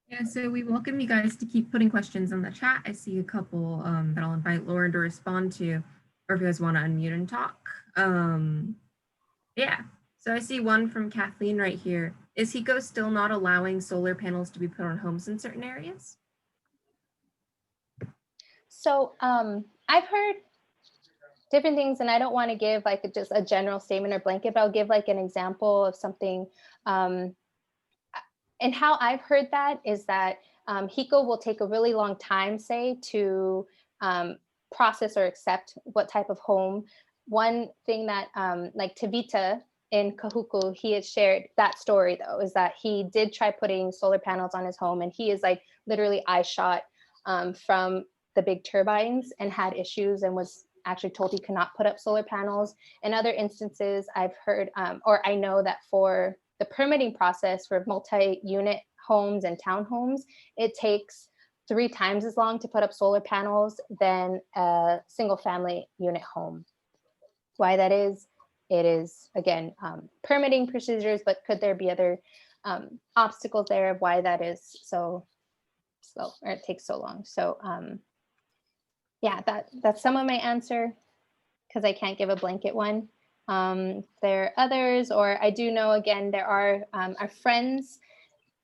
Yeah, so we welcome you guys to keep putting questions in the chat. I see a couple that I'll invite Lauren to respond to, or if you guys want to unmute and talk. Yeah, so I see one from Kathleen right here. Is HECO still not allowing solar panels to be put on homes in certain areas? So I've heard different things, and I don't want to give like just a general statement or blanket, but I'll give like an example of something. And how I've heard that is that HECO will take a really long time, say, to process or accept what type of home. One thing that like Tavita in Kahuku, he had shared that story though, is that he did try putting solar panels on his home, and he is like literally eye shot from the big turbines and had issues and was actually told he could not put up solar panels. In other instances, I've heard, or I know that for the permitting process for multi-unit homes and townhomes, it takes 3 times as long to put up solar panels than a single family unit home. Why that is, it is, again, permitting procedures, but could there be other obstacles there of why that is so slow, or it takes so long? So yeah, that's some of my answer, because I can't give a blanket one. There are others, or I do know, again, there are our friends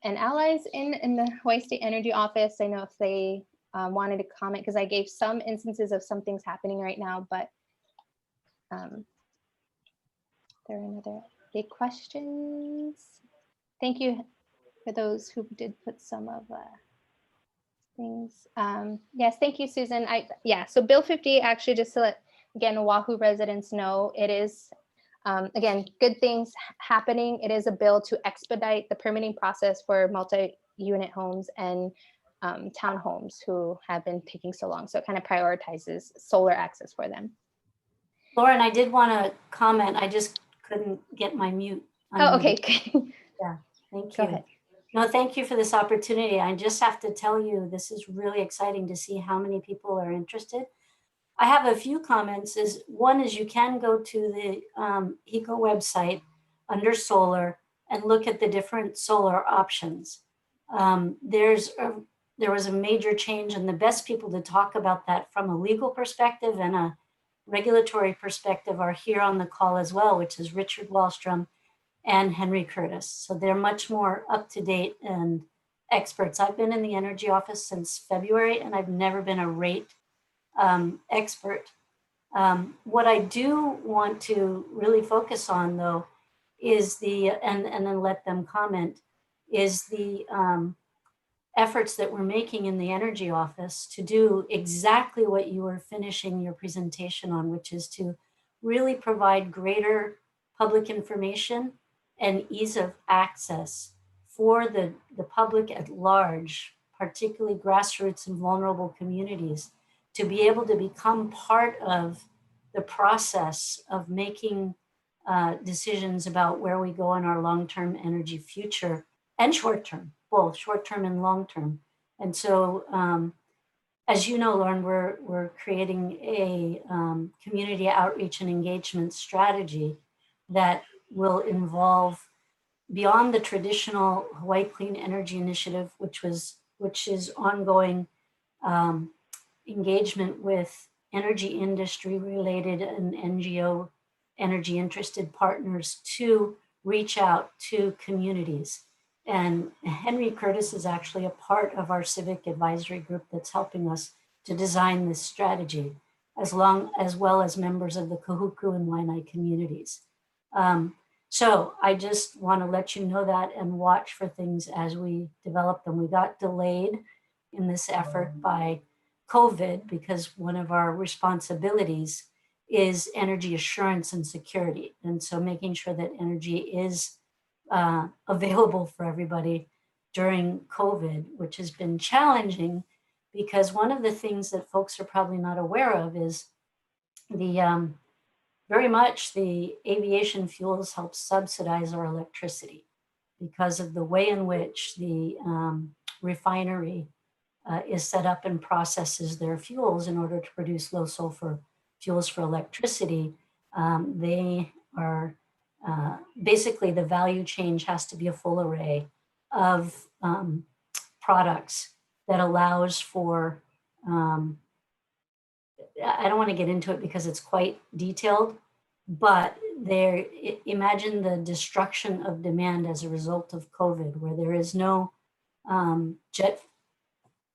and allies in the Hawaii State Energy Office. I know if they wanted to comment, because I gave some instances of some things happening right now, but there are another big questions. Thank you for those who did put some of things. Yes, thank you, Susan. So Bill 50, actually, just to let, again, Oahu residents know, it is, again, good things happening. It is a bill to expedite the permitting process for multi-unit homes and townhomes who have been taking so long. So it kind of prioritizes solar access for them. Lauren, I did want to comment. I just couldn't get my mute. Oh, okay. Yeah, thank you. Go ahead. No, thank you for this opportunity. I just have to tell you, this is really exciting to see how many people are interested. I have a few comments. One is you can go to the HECO website under solar and look at the different solar options. There was a major change, and the best people to talk about that from a legal perspective and a regulatory perspective are here on the call as well, which is Richard Wallstrom and Henry Curtis. So they're much more up to date and experts. I've been in the energy office since February, and I've never been a rate expert. What I do want to really focus on, though, is and then let them comment, is the efforts that we're making in the energy office to do exactly what you were finishing your presentation on, which is to really provide greater public information and ease of access for the public at large, particularly grassroots and vulnerable communities, to be able to become part of the process of making decisions about where we go in our long-term energy future and short-term, both short-term and long-term. And so, as you know, Lauren, we're creating a community outreach and engagement strategy that will involve, beyond the traditional Hawaii Clean Energy Initiative, which is ongoing engagement with energy industry related and NGO energy interested partners to reach out to communities. And Henry Curtis is actually a part of our civic advisory group that's helping us to design this strategy, as well as members of the Kahuku and Waianae communities. So I just want to let you know that and watch for things as we develop them. We got delayed in this effort by COVID because one of our responsibilities is energy assurance and security. And so making sure that energy is available for everybody during COVID, which has been challenging because one of the things that folks are probably not aware of is the very much the aviation fuels help subsidize our electricity because of the way in which the refinery is set up and processes their fuels in order to produce low sulfur fuels for electricity. They are basically the value chain has to be a full array of products that allows for, I don't want to get into it because it's quite detailed, but there, imagine the destruction of demand as a result of COVID, where there is no jet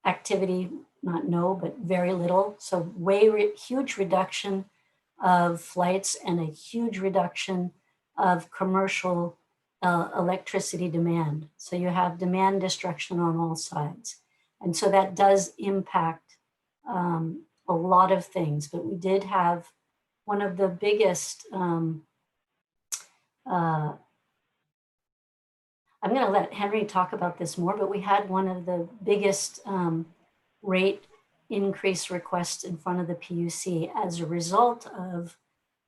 activity, not no, but very little. So huge reduction of flights and a huge reduction of commercial electricity demand. So you have demand destruction on all sides. And so that does impact a lot of things, but we did have one of the biggest, I'm going to let Henry talk about this more, but we had one of the biggest rate increase requests in front of the PUC as a result of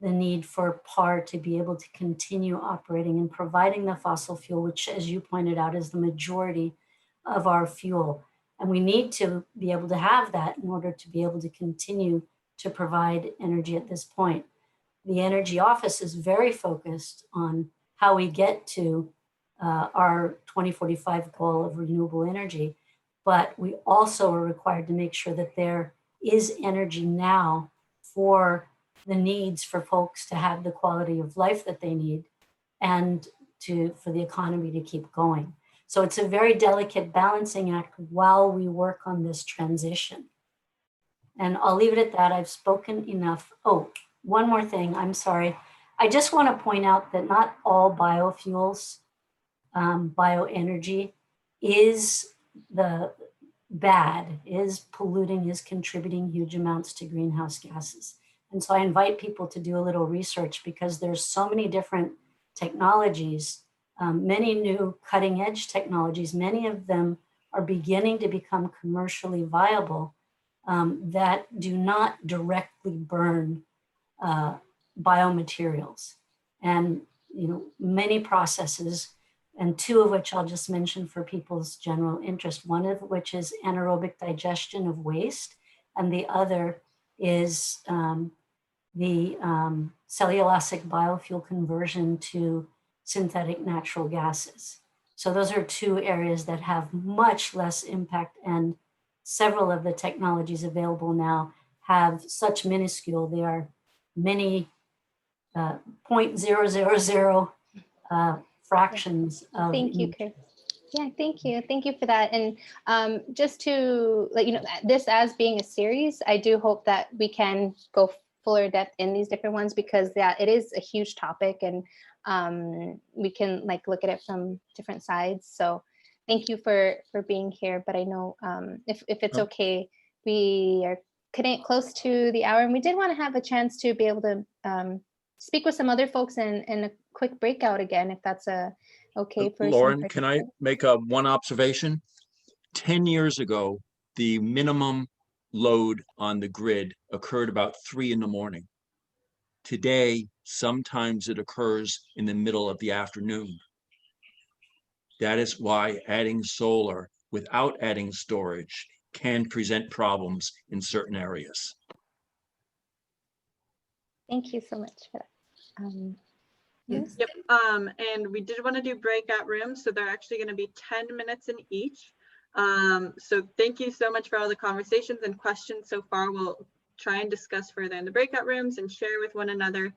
the need for PAR to be able to continue operating and providing the fossil fuel, which, as you pointed out, is the majority of our fuel. And we need to be able to have that in order to be able to continue to provide energy at this point. The Energy Office is very focused on how we get to our 2045 goal of renewable energy, but we also are required to make sure that there is energy now for the needs for folks to have the quality of life that they need and for the economy to keep going. So it's a very delicate balancing act while we work on this transition. And I'll leave it at that. I've spoken enough. Oh, one more thing, I'm sorry. I just want to point out that not all biofuels, bioenergy is is polluting, is contributing huge amounts to greenhouse gases. And so I invite people to do a little research because there's so many different technologies, many new cutting edge technologies, many of them are beginning to become commercially viable that do not directly burn biomaterials. And many processes, and two of which I'll just mention for people's general interest, one of which is anaerobic digestion of waste, and the other is the cellulosic biofuel conversion to synthetic natural gases. So those are two areas that have much less impact, and several of the technologies available now have such minuscule, they are many 0.000 fractions of. Thank you, Chris. Yeah, thank you. Thank you for that. And just to let you know, this as being a series, I do hope that we can go fuller depth in these different ones because it is a huge topic and we can look at it from different sides. So thank you for being here. But I know if it's okay, we are getting close to the hour and we did want to have a chance to be able to speak with some other folks in a quick breakout again, if that's okay for Lauren, can I make one observation? 10 years ago, the minimum load on the grid occurred about 3 in the morning. Today, sometimes it occurs in the middle of the afternoon. That is why adding solar without adding storage can present problems in certain areas. Thank you so much for that. Yep. And we did want to do breakout rooms, so they're actually going to be 10 minutes in each. So thank you so much for all the conversations and questions so far. We'll try and discuss further in the breakout rooms and share with one another.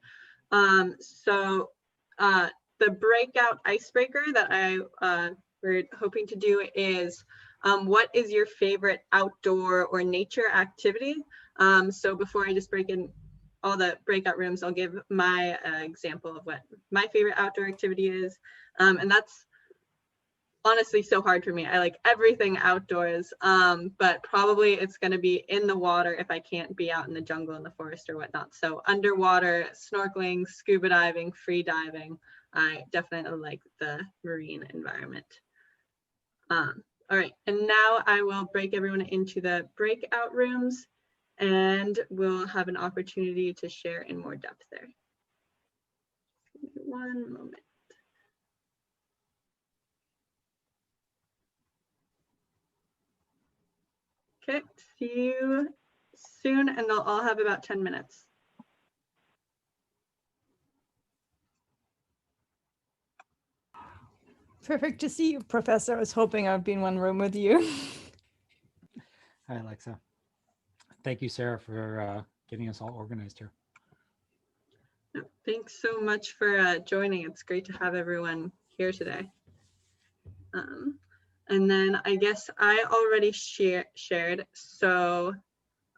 The breakout icebreaker that we're hoping to do is, what is your favorite outdoor or nature activity? So before I just break in all the breakout rooms, I'll give my example of what my favorite outdoor activity is. And that's honestly so hard for me. I like everything outdoors, but probably it's going to be in the water if I can't be out in the jungle, in the forest or whatnot. So underwater, snorkeling, scuba diving, free diving. I definitely like the marine environment. All right, and now I will break everyone into the breakout rooms, and we'll have an opportunity to share in more depth there. One moment. Okay, see you soon, and they'll all have about 10 minutes. Perfect to see you, Professor. I was hoping I'd be in one room with you. Hi, Alexa. Thank you, Sarah, for getting us all organized here. Thanks so much for joining. It's great to have everyone here today. And then I guess I already shared. So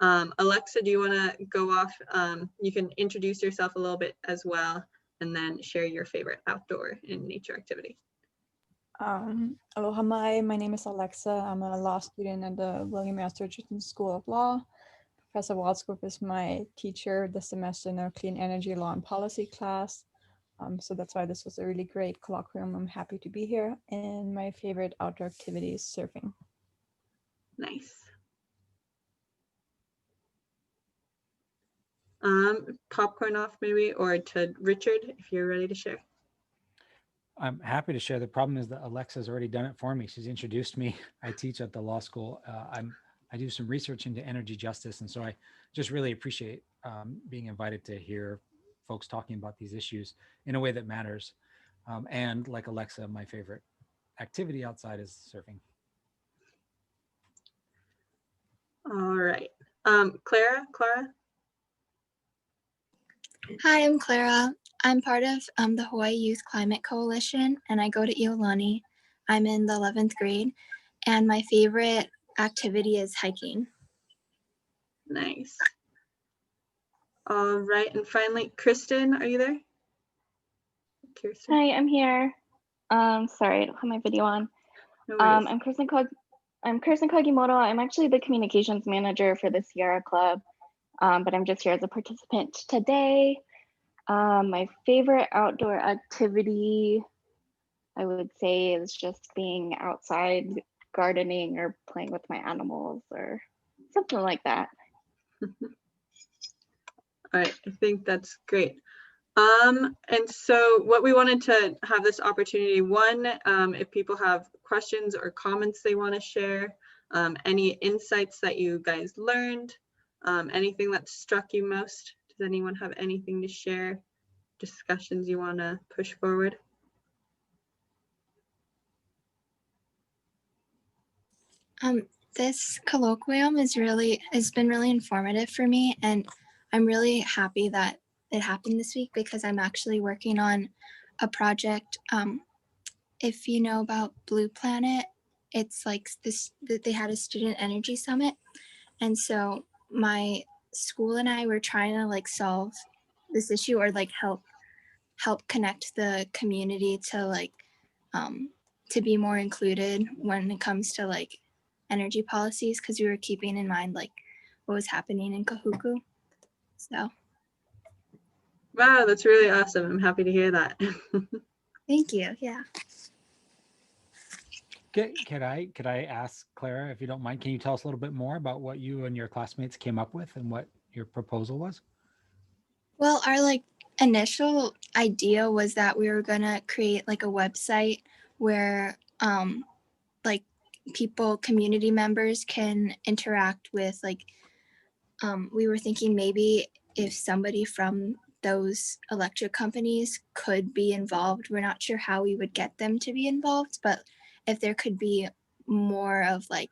Alexa, do you want to go off? You can introduce yourself a little bit as well, and then share your favorite outdoor and nature activity. Aloha mai, my name is Alexa. I'm a law student at the William S. Richardson School of Law. Professor Wadsworth is my teacher this semester in our Clean Energy Law and Policy class. So that's why this was a really great colloquium. I'm happy to be here. And my favorite outdoor activity is surfing. Nice. Popcorn off maybe, or to Richard, if you're ready to share. I'm happy to share. The problem is that Alexa's already done it for me. She's introduced me. I teach at the law school. I do some research into energy justice. And so I just really appreciate being invited to hear folks talking about these issues in a way that matters. And like Alexa, my favorite activity outside is surfing. All right. Clara? Hi, I'm Clara. I'm part of the Hawaii Youth Climate Coalition, and I go to Iolani. I'm in the 11th grade, and my favorite activity is hiking. Nice. All right, and finally, Kristen, are you there? Kirsten? Hi, I'm here. Sorry, I don't have my video on. No worries. I'm Kirsten Kagimoto. I'm actually the communications manager for the Sierra Club, but I'm just here as a participant today. My favorite outdoor activity, I would say, is just being outside gardening or playing with my animals or something like that. All right, I think that's great. And so what we wanted to have this opportunity, one, if people have questions or comments they want to share, any insights that you guys learned, anything that struck you most. Does anyone have anything to share? Discussions you want to push forward? This colloquium has been really informative for me, and I'm really happy that it happened this week because I'm actually working on a project. If you know about Blue Planet, it's like they had a student energy summit, and so my school and I were trying to like solve this issue or like help connect the community to like to be more included when it comes to like energy policies, because we were keeping in mind like what was happening in Kahuku. So wow, that's really awesome. I'm happy to hear that. thank you. Yeah. Could I ask Clara, if you don't mind, can you tell us a little bit more about what you and your classmates came up with and what your proposal was? Well, our like initial idea was that we were gonna create like a website where like community members can interact with like we were thinking maybe if somebody from those electric companies could be involved. We're not sure how we would get them to be involved, but if there could be more of like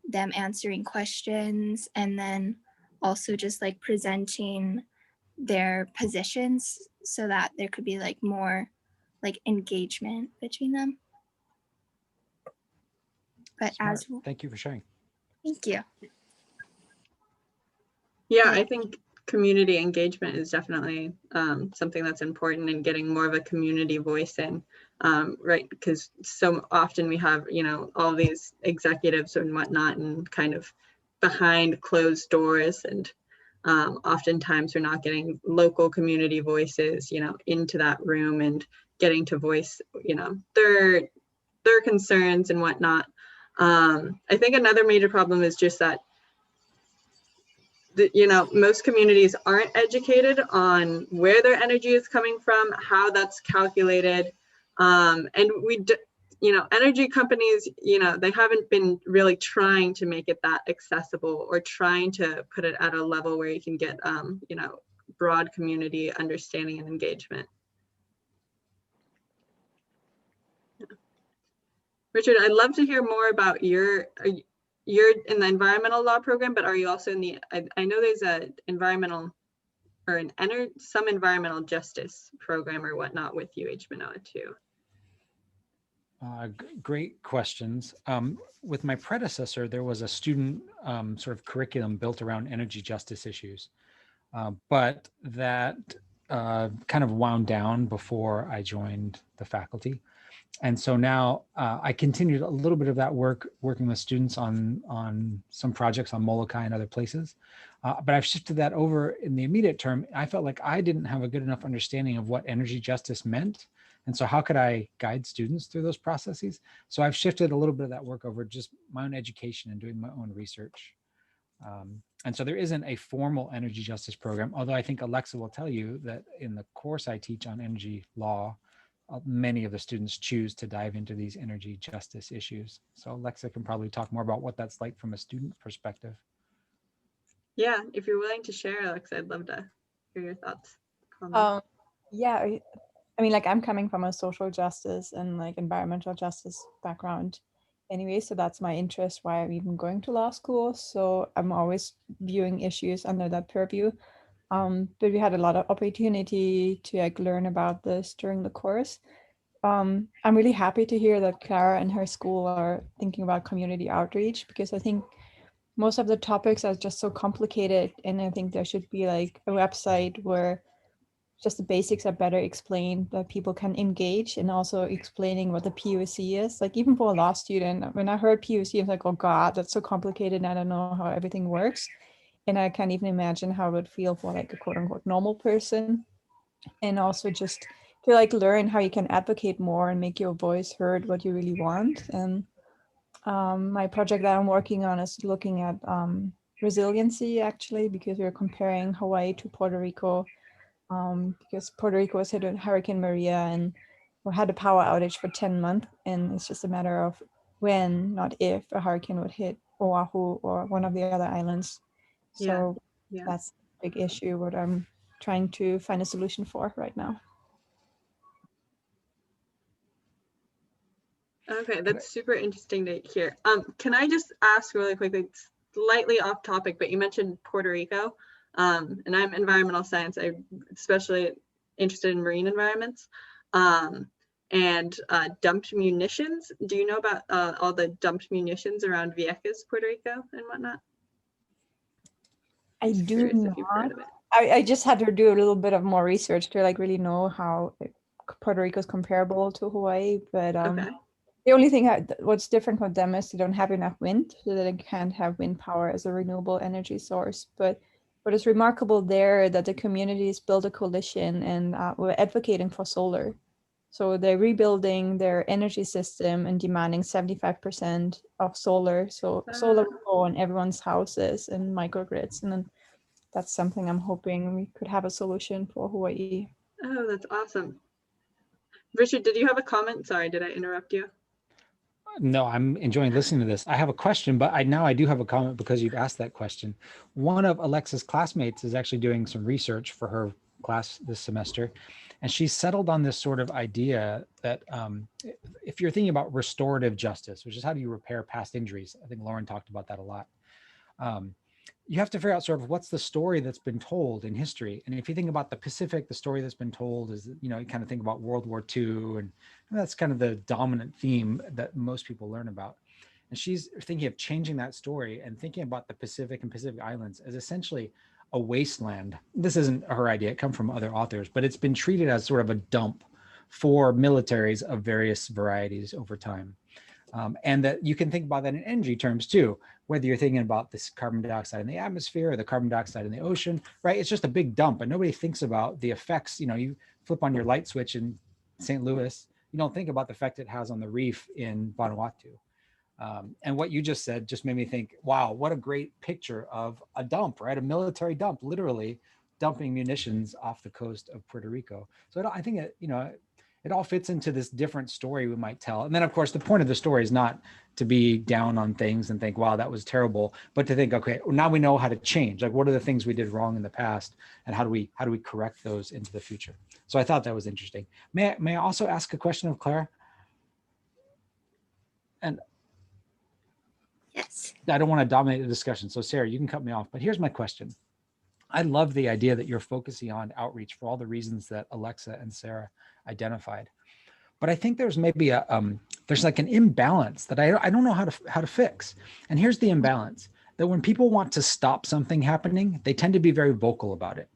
them answering questions and then also just like presenting their positions so that there could be like more like engagement between them. But Smart. Thank you for sharing. Thank you. Yeah, I think community engagement is definitely something that's important, and getting more of a community voice in, right? Because so often we have, you know, all these executives and whatnot and kind of behind closed doors, and oftentimes we're not getting local community voices, you know, into that room and getting to voice, you know, their their concerns and whatnot. I think another major problem is just that most communities aren't educated on where their energy is coming from, how that's calculated, and energy companies, they haven't been really trying to make it that accessible or trying to put it at a level where you can get, broad community understanding and engagement. Yeah. Richard, I'd love to hear more about you're in the environmental law program, but are you also in the, I know there's a environmental or some environmental justice program or whatnot with UH Manoa too. Great questions. With my predecessor, there was a student sort of curriculum built around energy justice issues, but that kind of wound down before I joined the faculty. And so now I continued a little bit of that work, working with students on some projects on Molokai and other places. But I've shifted that over in the immediate term. I felt like I didn't have a good enough understanding of what energy justice meant. And so how could I guide students through those processes? So I've shifted a little bit of that work over just my own education and doing my own research. And so there isn't a formal energy justice program, although I think Alexa will tell you that in the course I teach on energy law, many of the students choose to dive into these energy justice issues. So Alexa can probably talk more about what that's like from a student perspective. Yeah, if you're willing to share, Alexa, I'd love to hear your thoughts. Yeah, I mean, like I'm coming from a social justice and like environmental justice background anyway, so that's my interest, why I'm even going to law school. So I'm always viewing issues under that purview. But we had a lot of opportunity to like learn about this during the course. I'm really happy to hear that Clara and her school are thinking about community outreach, because I think most of the topics are just so complicated, and I think there should be like a website where just the basics are better explained, that people can engage, and also explaining what the POC is. Like even for a law student, when I heard POC, I was like, oh God, that's so complicated. I don't know how everything works. And I can't even imagine how it would feel for like a quote unquote normal person. And also just to like learn how you can advocate more and make your voice heard, what you really want. And my project that I'm working on is looking at resiliency, actually, because we're comparing Hawaii to Puerto Rico, because Puerto Rico was hit with Hurricane Maria and we had a power outage for 10 months. And it's just a matter of when, not if, a hurricane would hit Oahu or one of the other islands. So yeah. That's a big issue, what I'm trying to find a solution for right now. Okay, that's super interesting to hear. Can I just ask really quickly, slightly off topic, but you mentioned Puerto Rico, and I'm environmental science. I'm especially interested in marine environments, and dumped munitions. Do you know about all the dumped munitions around Vieques, Puerto Rico and whatnot? I do not. I just had to do a little bit of more research to like really know how Puerto Rico is comparable to Hawaii, but the only thing what's different with them is they don't have enough wind, so that they can't have wind power as a renewable energy source. But what is remarkable there that the communities built a coalition and were advocating for solar. So they're rebuilding their energy system and demanding 75% of solar. So solar will go on everyone's houses and microgrids. And then that's something I'm hoping we could have a solution for Hawaii. Oh, that's awesome. Richard, did you have a comment? Sorry, did I interrupt you? No, I'm enjoying listening to this. I have a question, but now I do have a comment because you've asked that question. One of Alexa's classmates is actually doing some research for her class this semester, and she's settled on this sort of idea that if you're thinking about restorative justice, which is how do you repair past injuries, I think Lauren talked about that a lot. You have to figure out sort of what's the story that's been told in history. And if you think about the Pacific, the story that's been told is, you kind of think about World War II, and that's kind of the dominant theme that most people learn about. And she's thinking of changing that story and thinking about the Pacific and Pacific Islands as essentially a wasteland. This isn't her idea, it comes from other authors, but it's been treated as sort of a dump for militaries of various varieties over time. And that you can think about that in energy terms too, whether you're thinking about this carbon dioxide in the atmosphere or the carbon dioxide in the ocean, right? It's just a big dump and nobody thinks about the effects. You flip on your light switch in St. Louis you don't think about the effect it has on the reef in Vanuatu. And what you just said just made me think, wow, what a great picture of a dump, right? A military dump, literally dumping munitions off the coast of Puerto Rico. So I think, it all fits into this different story we might tell. And then of course, the point of the story is not to be down on things and think, wow, that was terrible, but to think, okay, now we know how to change. Like, what are the things we did wrong in the past, and how do we correct those into the future? So I thought that was interesting. May I also ask a question of Clara? And Yes. I don't want to dominate the discussion, so Sarah, you can cut me off, but here's my question. I love the idea that you're focusing on outreach for all the reasons that Alexa and Sarah identified. But I think there's maybe there's like an imbalance that I don't know how to fix. And here's the imbalance, that when people want to stop something happening, they tend to be very vocal about it.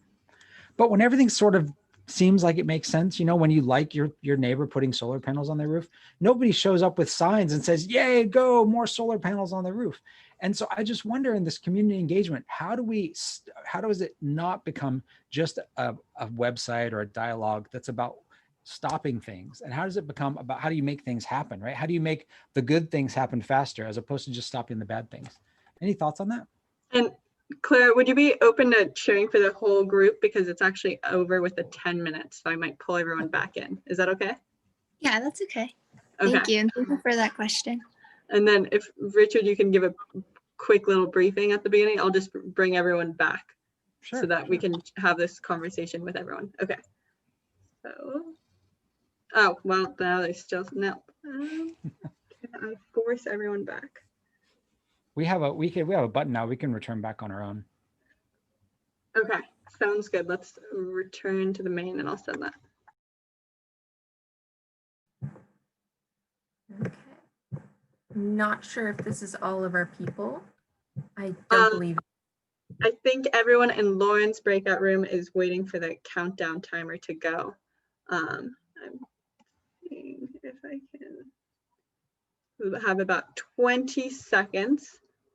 But when everything sort of seems like it makes sense, when you like your neighbor putting solar panels on their roof, nobody shows up with signs and says, yay, go, more solar panels on the roof. And so I just wonder, in this community engagement, how does it not become just a website or a dialogue that's about stopping things? And how does it become about, how do you make things happen, right? How do you make the good things happen faster as opposed to just stopping the bad things? Any thoughts on that? And Claire, would you be open to sharing for the whole group, because it's actually over with the 10 minutes, so I might pull everyone back in. Is that okay? Yeah, that's okay. Okay. Thank you. And thank you for that question. And then if Richard, you can give a quick little briefing at the beginning, I'll just bring everyone back so that we can have this conversation with everyone. Okay. So, oh, well, now there's still, no. Can I force everyone back? We have a button now. We can return back on our own. Okay, sounds good. Let's return to the main and I'll send that. Okay. Not sure if this is all of our people. I don't believe. I think everyone in Lauren's breakout room is waiting for the countdown timer to go. I'm seeing if I can. We have about 20 seconds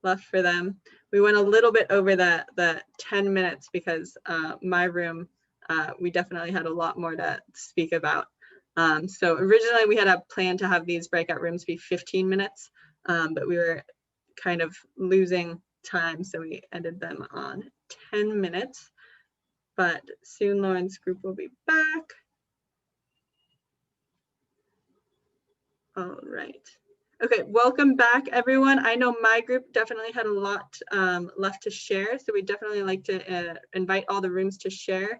left for them. We went a little bit over the 10 minutes because my room, we definitely had a lot more to speak about. So originally we had a plan to have these breakout rooms be 15 minutes, but we were kind of losing time, so we ended them on 10 minutes. But soon Lauren's group will be back. All right. Okay, welcome back, everyone. I know my group definitely had a lot left to share, so we definitely like to invite all the rooms to share.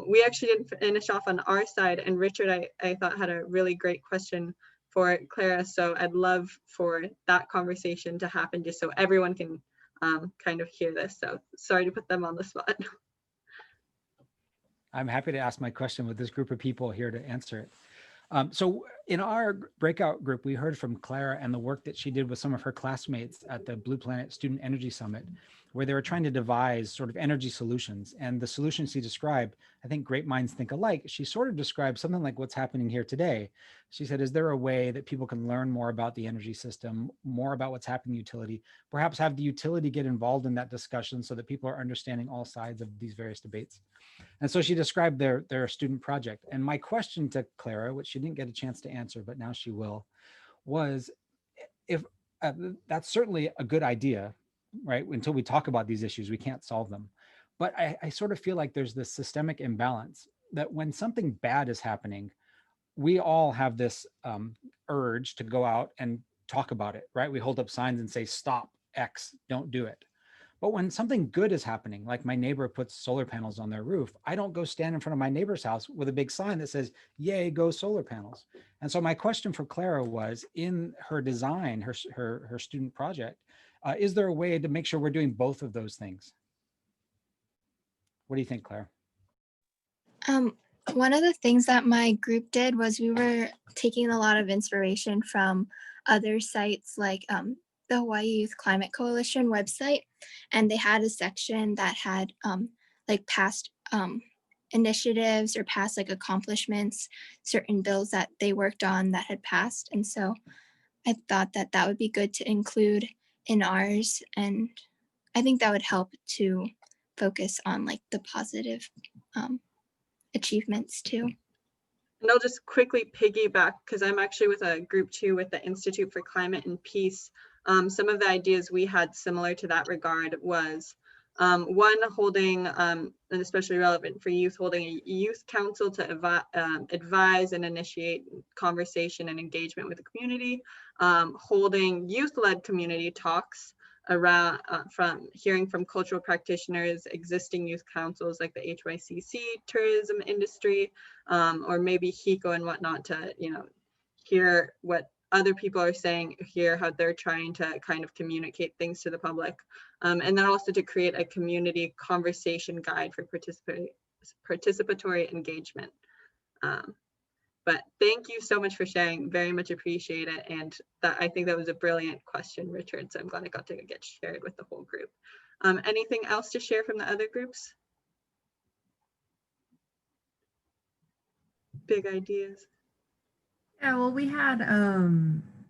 We actually didn't finish off on our side, and Richard, I thought, had a really great question for Clara, so I'd love for that conversation to happen just so everyone can kind of hear this. So sorry to put them on the spot. I'm happy to ask my question with this group of people here to answer it. So in our breakout group, we heard from Clara and the work that she did with some of her classmates at the Blue Planet Student Energy Summit, where they were trying to devise sort of energy solutions. And the solutions she described, I think great minds think alike. She sort of described something like what's happening here today. She said, is there a way that people can learn more about the energy system, more about what's happening in utility, perhaps have the utility get involved in that discussion so that people are understanding all sides of these various debates? And so she described their student project. And my question to Clara, which she didn't get a chance to answer, but now she will, was if that's certainly a good idea, right? Until we talk about these issues, we can't solve them. But I sort of feel like there's this systemic imbalance that when something bad is happening, we all have this urge to go out and talk about it, right? We hold up signs and say, stop X, don't do it. But when something good is happening, like my neighbor puts solar panels on their roof, I don't go stand in front of my neighbor's house with a big sign that says, yay, go solar panels. And so my question for Clara was, in her design, her student project, is there a way to make sure we're doing both of those things? What do you think, Clara? One of the things that my group did was we were taking a lot of inspiration from other sites like the Hawaii Youth Climate Coalition website, and they had a section that had like past initiatives or past like accomplishments, certain bills that they worked on that had passed. And so I thought that that would be good to include in ours, and I think that would help to focus on like the positive achievements too. And I'll just quickly piggyback, because I'm actually with a group too with the Institute for Climate and Peace. Some of the ideas we had similar to that regard was one, holding, and especially relevant for youth, holding a youth council to advise and initiate conversation and engagement with the community, holding youth-led community talks around from hearing from cultural practitioners, existing youth councils like the HYCC, tourism industry, or maybe HICO and whatnot, to, you know, hear what other people are saying, hear how they're trying to kind of communicate things to the public. And then also to create a community conversation guide for participatory engagement. But thank you so much for sharing, very much appreciate it. And that, I think that was a brilliant question, Richard. So I'm glad it got to get shared with the whole group. Anything else to share from the other groups? Big ideas. Yeah, well, we had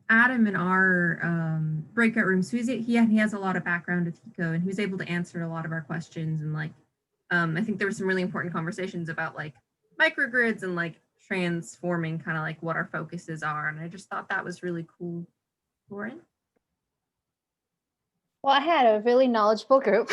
Adam in our breakout room. So he has a lot of background with HICO, and he was able to answer a lot of our questions. And like, I think there were some really important conversations about like microgrids and like transforming kind of like what our focuses are. And I just thought that was really cool. Lauren? Well, I had a really knowledgeable group.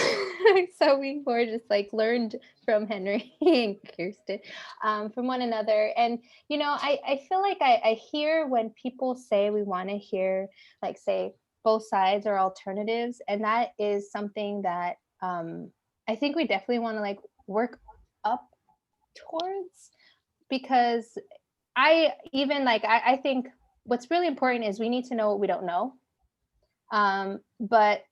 So we were just like learned from Henry and Kirsten, from one another. And, you know, I feel like I hear when people say we want to hear, like, say, both sides or alternatives. And that is something that I think we definitely want to like work up towards, because I think what's really important is we need to know what we don't know. But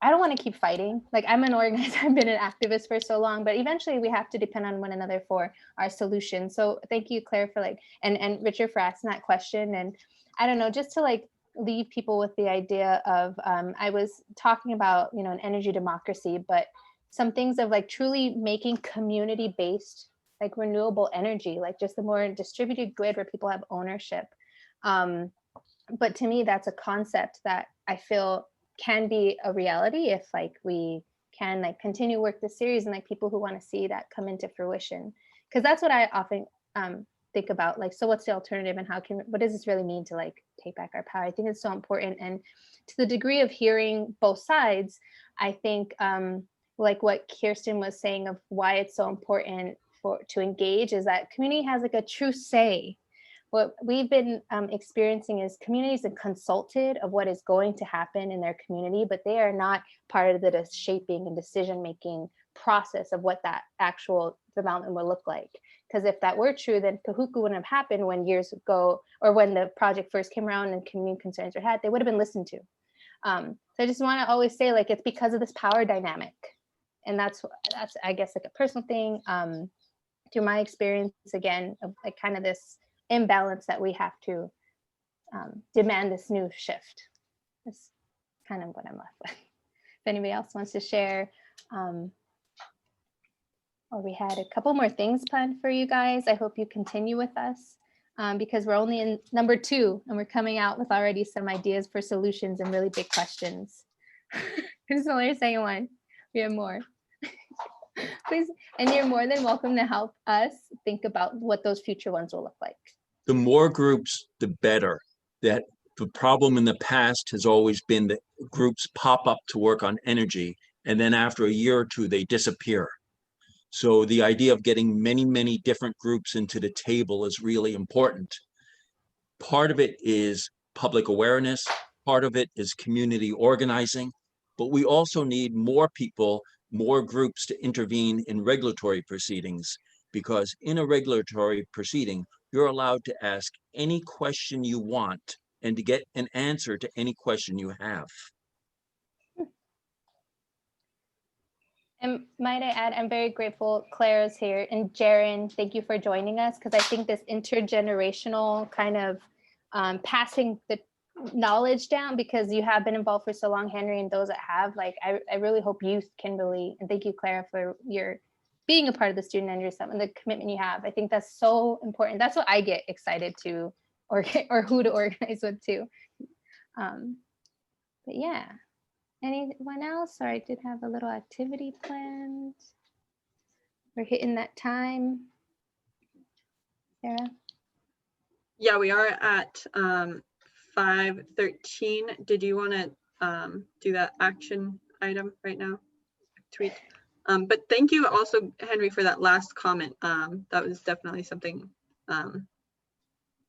I don't want to keep fighting. Like, I'm an organizer, I've been an activist for so long, but eventually we have to depend on one another for our solution. So thank you, Claire, for like, and Richard for asking that question. And I don't know, just to like leave people with the idea of, I was talking about, you know, an energy democracy, but some things of like truly making community-based, like renewable energy, like just a more distributed grid where people have ownership. But to me, that's a concept that I feel can be a reality if like we can like continue work this series and like people who want to see that come into fruition, because that's what I often think about, like, so what's the alternative and what does this really mean to like take back our power? I think it's so important. And to the degree of hearing both sides, I think like what Kirsten was saying of why it's so important to engage is that community has like a true say. What we've been experiencing is communities are consulted of what is going to happen in their community, but they are not part of the shaping and decision-making process of what that actual development will look like. Because if that were true, then Kahuku wouldn't have happened when years ago, or when the project first came around and community concerns were had, they would have been listened to. So I just want to always say, like, it's because of this power dynamic. And that's I guess like a personal thing, through my experience, again, of like kind of this imbalance that we have to demand this new shift. That's kind of what I'm left with. If anybody else wants to share, or we had a couple more things planned for you guys. I hope you continue with us, because we're only in number 2 and we're coming out with already some ideas for solutions and really big questions. There's only a second one. We have more. Please, and you're more than welcome to help us think about what those future ones will look like. The more groups, the better. That the problem in the past has always been that groups pop up to work on energy, and then after a year or two, they disappear. So the idea of getting many, many different groups into the table is really important. Part of it is public awareness. Part of it is community organizing. But we also need more people, more groups to intervene in regulatory proceedings, because in a regulatory proceeding, you're allowed to ask any question you want and to get an answer to any question you have. And might I add, I'm very grateful Claire is here, and Jaren, thank you for joining us, because I think this intergenerational kind of passing the knowledge down, because you have been involved for so long, Henry, and those that have, like, I really hope youth can really, and thank you, Claire, for your being a part of the Student Energy Summit and the commitment you have. I think that's so important. That's what I get excited to, or who to organize with too. But yeah, anyone else? Sorry, I did have a little activity planned. We're hitting that time. Sarah? Yeah, we are at 5:13. Did you want to do that action item right now? Tweet. But thank you also, Henry, for that last comment. That was definitely something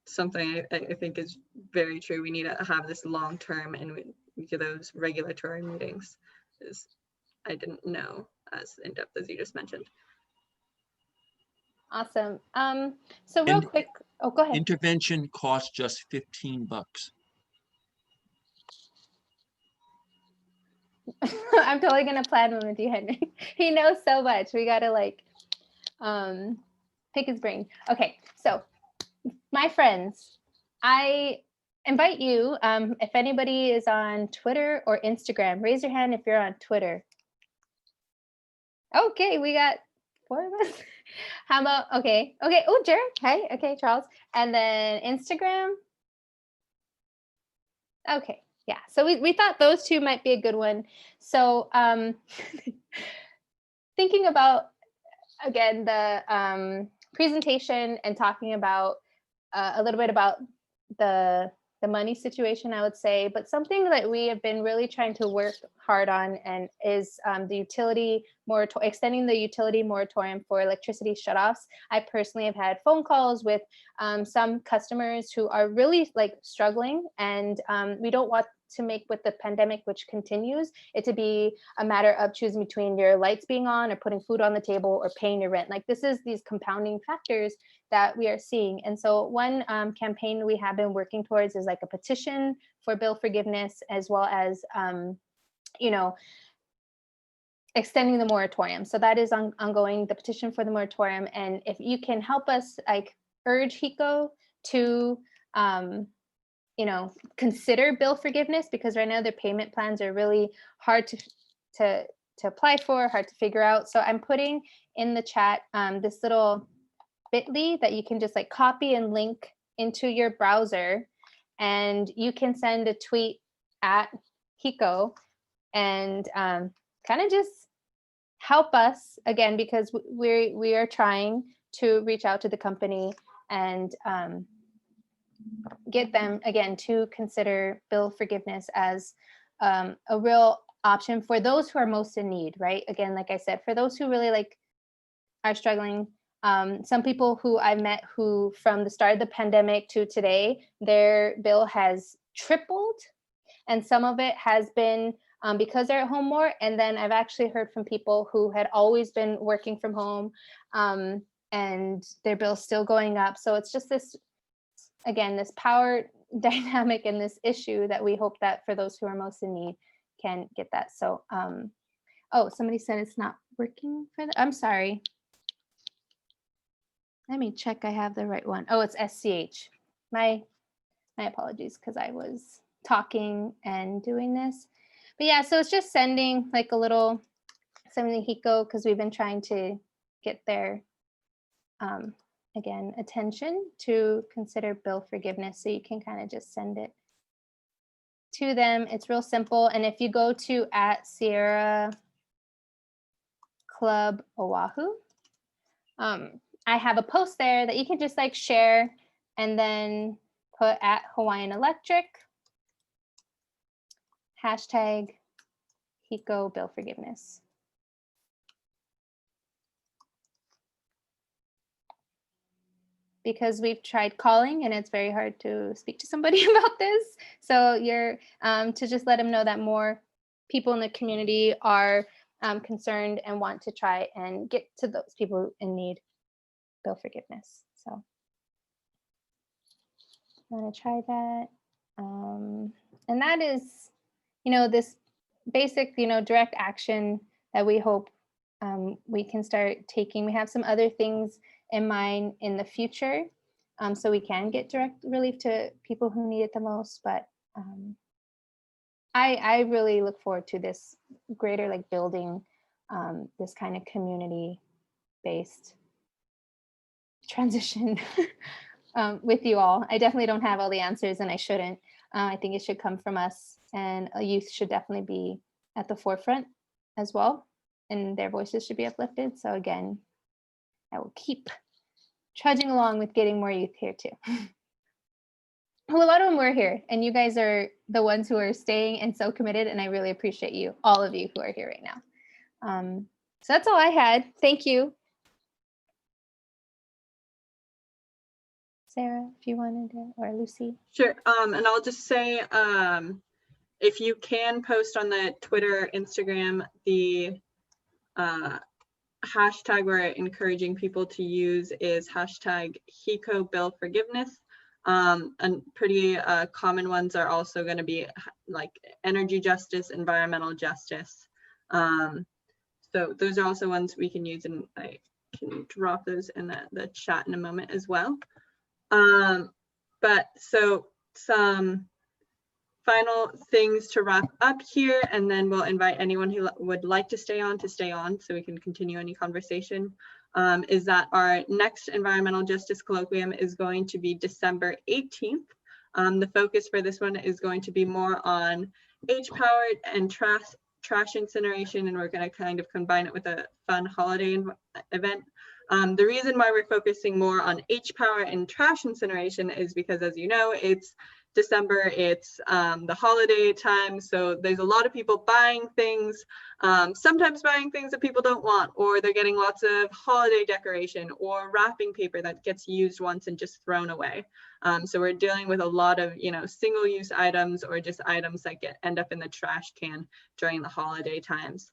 something I think is very true. We need to have this long term, and we do those regulatory meetings. Is I didn't know as in depth as you just mentioned. Awesome. So real quick, oh, go ahead. Intervention costs just $15. I'm totally gonna plan one with you, Henry. He knows so much. We gotta like pick his brain. Okay, so my friends, I invite you, if anybody is on Twitter or Instagram, raise your hand if you're on Twitter. Okay, we got 4 of us. How about, okay, oh, Jared, hey, okay, Charles. And then Instagram. Okay, yeah, so we thought those two might be a good one. So thinking about, again, the presentation and talking about a little bit about the money situation, I would say, but something that we have been really trying to work hard on and is the utility extending the utility moratorium for electricity shutoffs. I personally have had phone calls with some customers who are really like struggling, and we don't want to make, with the pandemic, which continues, it to be a matter of choosing between your lights being on or putting food on the table or paying your rent. Like, this is these compounding factors that we are seeing. And so one campaign we have been working towards is like a petition for bill forgiveness, as well as, you know, extending the moratorium. So that is ongoing, the petition for the moratorium. And if you can help us like urge HECO to, you know, consider bill forgiveness, because right now their payment plans are really hard to apply for, hard to figure out. So I'm putting in the chat this little bit.ly that you can just like copy and link into your browser, and you can send a tweet at HECO and kind of just help us, again, because we are trying to reach out to the company and get them, again, to consider bill forgiveness as a real option for those who are most in need, right? Again, like I said, for those who really like are struggling. Some people who I've met who from the start of the pandemic to today, their bill has tripled, and some of it has been because they're at home more. And then I've actually heard from people who had always been working from home and their bill's still going up. So it's just this, again, this power dynamic and this issue that we hope that for those who are most in need can get that. So, oh, somebody said it's not working for them. I'm sorry. Let me check I have the right one. Oh, it's SCH. My apologies, because I was talking and doing this. But yeah, so it's just sending like a little something to HECO, because we've been trying to get their again, attention to consider bill forgiveness. So you can kind of just send it to them. It's real simple. And if you go to @Sierra Club Oahu, I have a post there that you can just like share and then put @Hawaiian Electric, #HECO bill forgiveness. Because we've tried calling and it's very hard to speak to somebody about this. So you're to just let them know that more people in the community are concerned and want to try and get to those people in need bill forgiveness. So I'm gonna try that. And that is, you know, this basic, you know, direct action that we hope we can start taking. We have some other things in mind in the future, so we can get direct relief to people who need it the most. But I really look forward to this greater like building this kind of community-based transition with you all. I definitely don't have all the answers, and I shouldn't. I think it should come from us, and youth should definitely be at the forefront as well, and their voices should be uplifted. So again, I will keep trudging along with getting more youth here too. well, a lot of them were here, and you guys are the ones who are staying and so committed, and I really appreciate you, all of you who are here right now. So that's all I had. Thank you. Sarah, if you wanted to, or Lucy. Sure. And I'll just say, if you can post on the Twitter, Instagram, the hashtag we're encouraging people to use is hashtag HECO Bill Forgiveness. And pretty common ones are also going to be like energy justice, environmental justice. So those are also ones we can use, and I can drop those in the chat in a moment as well. But so some final things to wrap up here, and then we'll invite anyone who would like to stay on so we can continue any conversation. Is that our next environmental justice colloquium is going to be December 18th. The focus for this one is going to be more on H-powered and trash incineration, and we're going to kind of combine it with a fun holiday event. The reason why we're focusing more on H-power and trash incineration is because, as you know, it's December, it's the holiday time, so there's a lot of people buying things, sometimes buying things that people don't want, or they're getting lots of holiday decoration or wrapping paper that gets used once and just thrown away. So we're dealing with a lot of, single-use items or just items that end up in the trash can during the holiday times.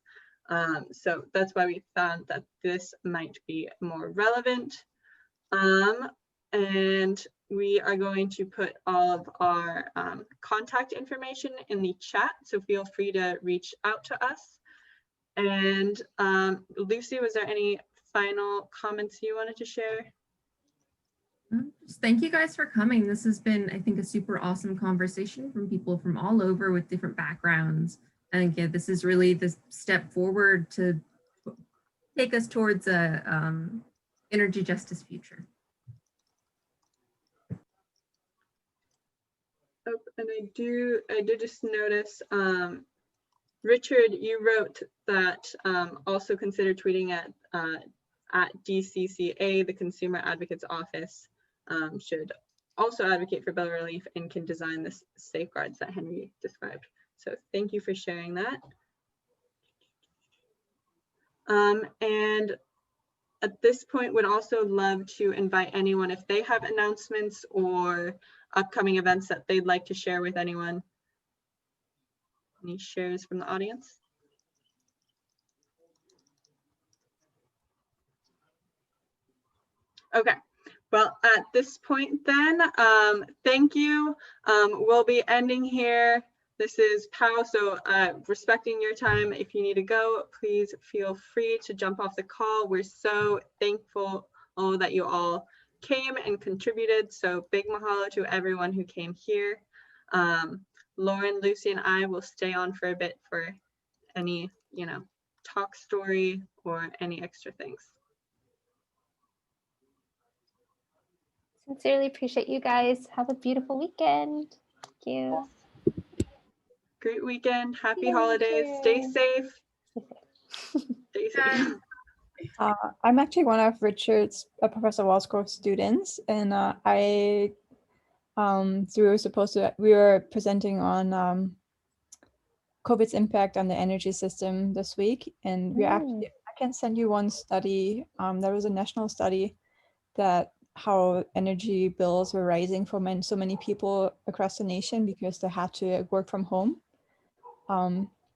So that's why we found that this might be more relevant. And we are going to put all of our contact information in the chat, so feel free to reach out to us. And Lucy, was there any final comments you wanted to share? Just thank you guys for coming. This has been, I think, a super awesome conversation from people from all over with different backgrounds. And again, this is really the step forward to take us towards a energy justice future. Oh, and I did just notice, Richard, you wrote that also consider tweeting at DCCA, the Consumer Advocate's Office, should also advocate for bill relief and can design the safeguards that Henry described. So thank you for sharing that. And at this point, would also love to invite anyone if they have announcements or upcoming events that they'd like to share with anyone. Any shares from the audience? Okay, well, at this point then, thank you. We'll be ending here. This is Pau, so respecting your time, if you need to go, please feel free to jump off the call. We're so thankful that you all came and contributed, so big mahalo to everyone who came here. Lauren, Lucy, and I will stay on for a bit for any, talk story or any extra things. Sincerely appreciate you guys. Have a beautiful weekend. Thank you. Great weekend. Happy holidays. Stay safe. Stay safe. I'm actually one of Richard's Professor Walsgrove's students, and so we were presenting on COVID's impact on the energy system this week, and I can send you one study. There was a national study that how energy bills were rising for so many people across the nation because they had to work from home.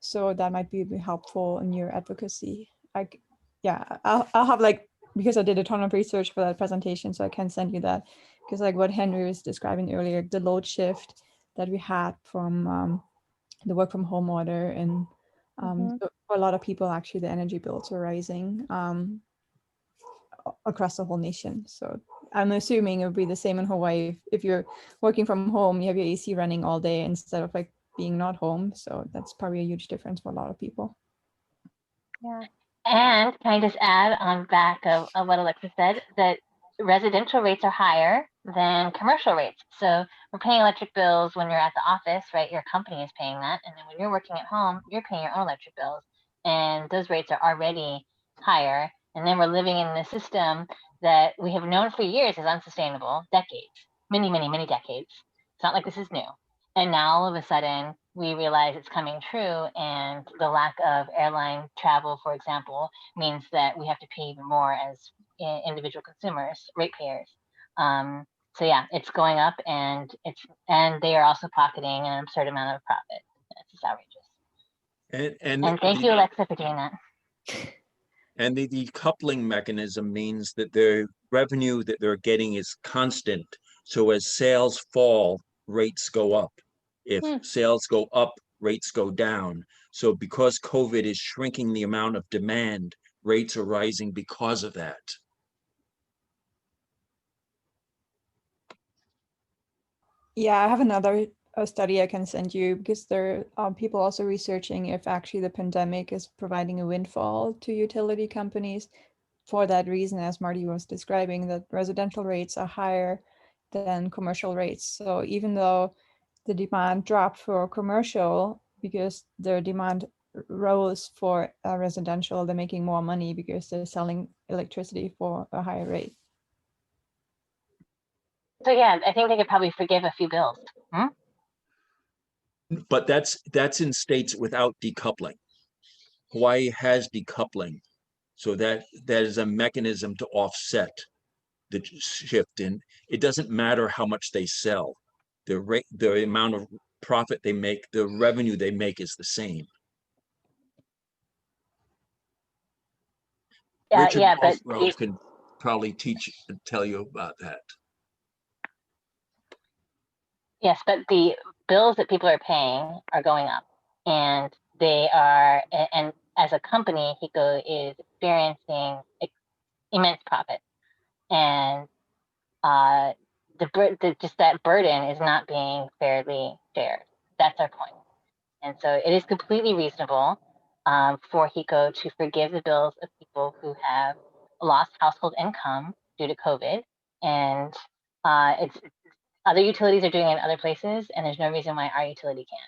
So that might be helpful in your advocacy. I'll have because I did a ton of research for that presentation, so I can send you that, because what Henry was describing earlier, the load shift that we had from the work from home order, and so for a lot of people, actually the energy bills were rising across the whole nation. So I'm assuming it would be the same in Hawaii. If you're working from home, you have your AC running all day instead of being not home. So that's probably a huge difference for a lot of people. Yeah. And can I just add on back of what Alexa said, that residential rates are higher than commercial rates. So we're paying electric bills when you're at the office, right? Your company is paying that. And then when you're working at home, you're paying your own electric bills. And those rates are already higher. And then we're living in the system that we have known for years is unsustainable, decades, many, many, many decades. It's not like this is new. And now all of a sudden we realize it's coming true, and the lack of airline travel, for example, means that we have to pay even more as individual consumers, ratepayers. So yeah, it's going up, and they are also pocketing an absurd amount of profit. It's just outrageous. And thank you, Alexa, for doing that. And the decoupling mechanism means that the revenue that they're getting is constant. So as sales fall, rates go up. If sales go up, rates go down. So because COVID is shrinking the amount of demand, rates are rising because of that. Yeah, I have another study I can send you, because there are people also researching if actually the pandemic is providing a windfall to utility companies for that reason, as Marty was describing, that residential rates are higher than commercial rates. So even though the demand dropped for commercial, because their demand rose for residential, they're making more money because they're selling electricity for a higher rate. So yeah, I think they could probably forgive a few bills. But that's in states without decoupling. Hawaii has decoupling, so that is a mechanism to offset the shift. And it doesn't matter how much they sell, the amount of profit they make, the revenue they make is the same. Richard Boswell can probably tell you about that. Yes, but the bills that people are paying are going up, and they are, and as a company, HECO is experiencing immense profit, and just that burden is not being fairly shared. That's our point. And so it is completely reasonable for HECO to forgive the bills of people who have lost household income due to COVID, and it's other utilities are doing it in other places, and there's no reason why our utility can't.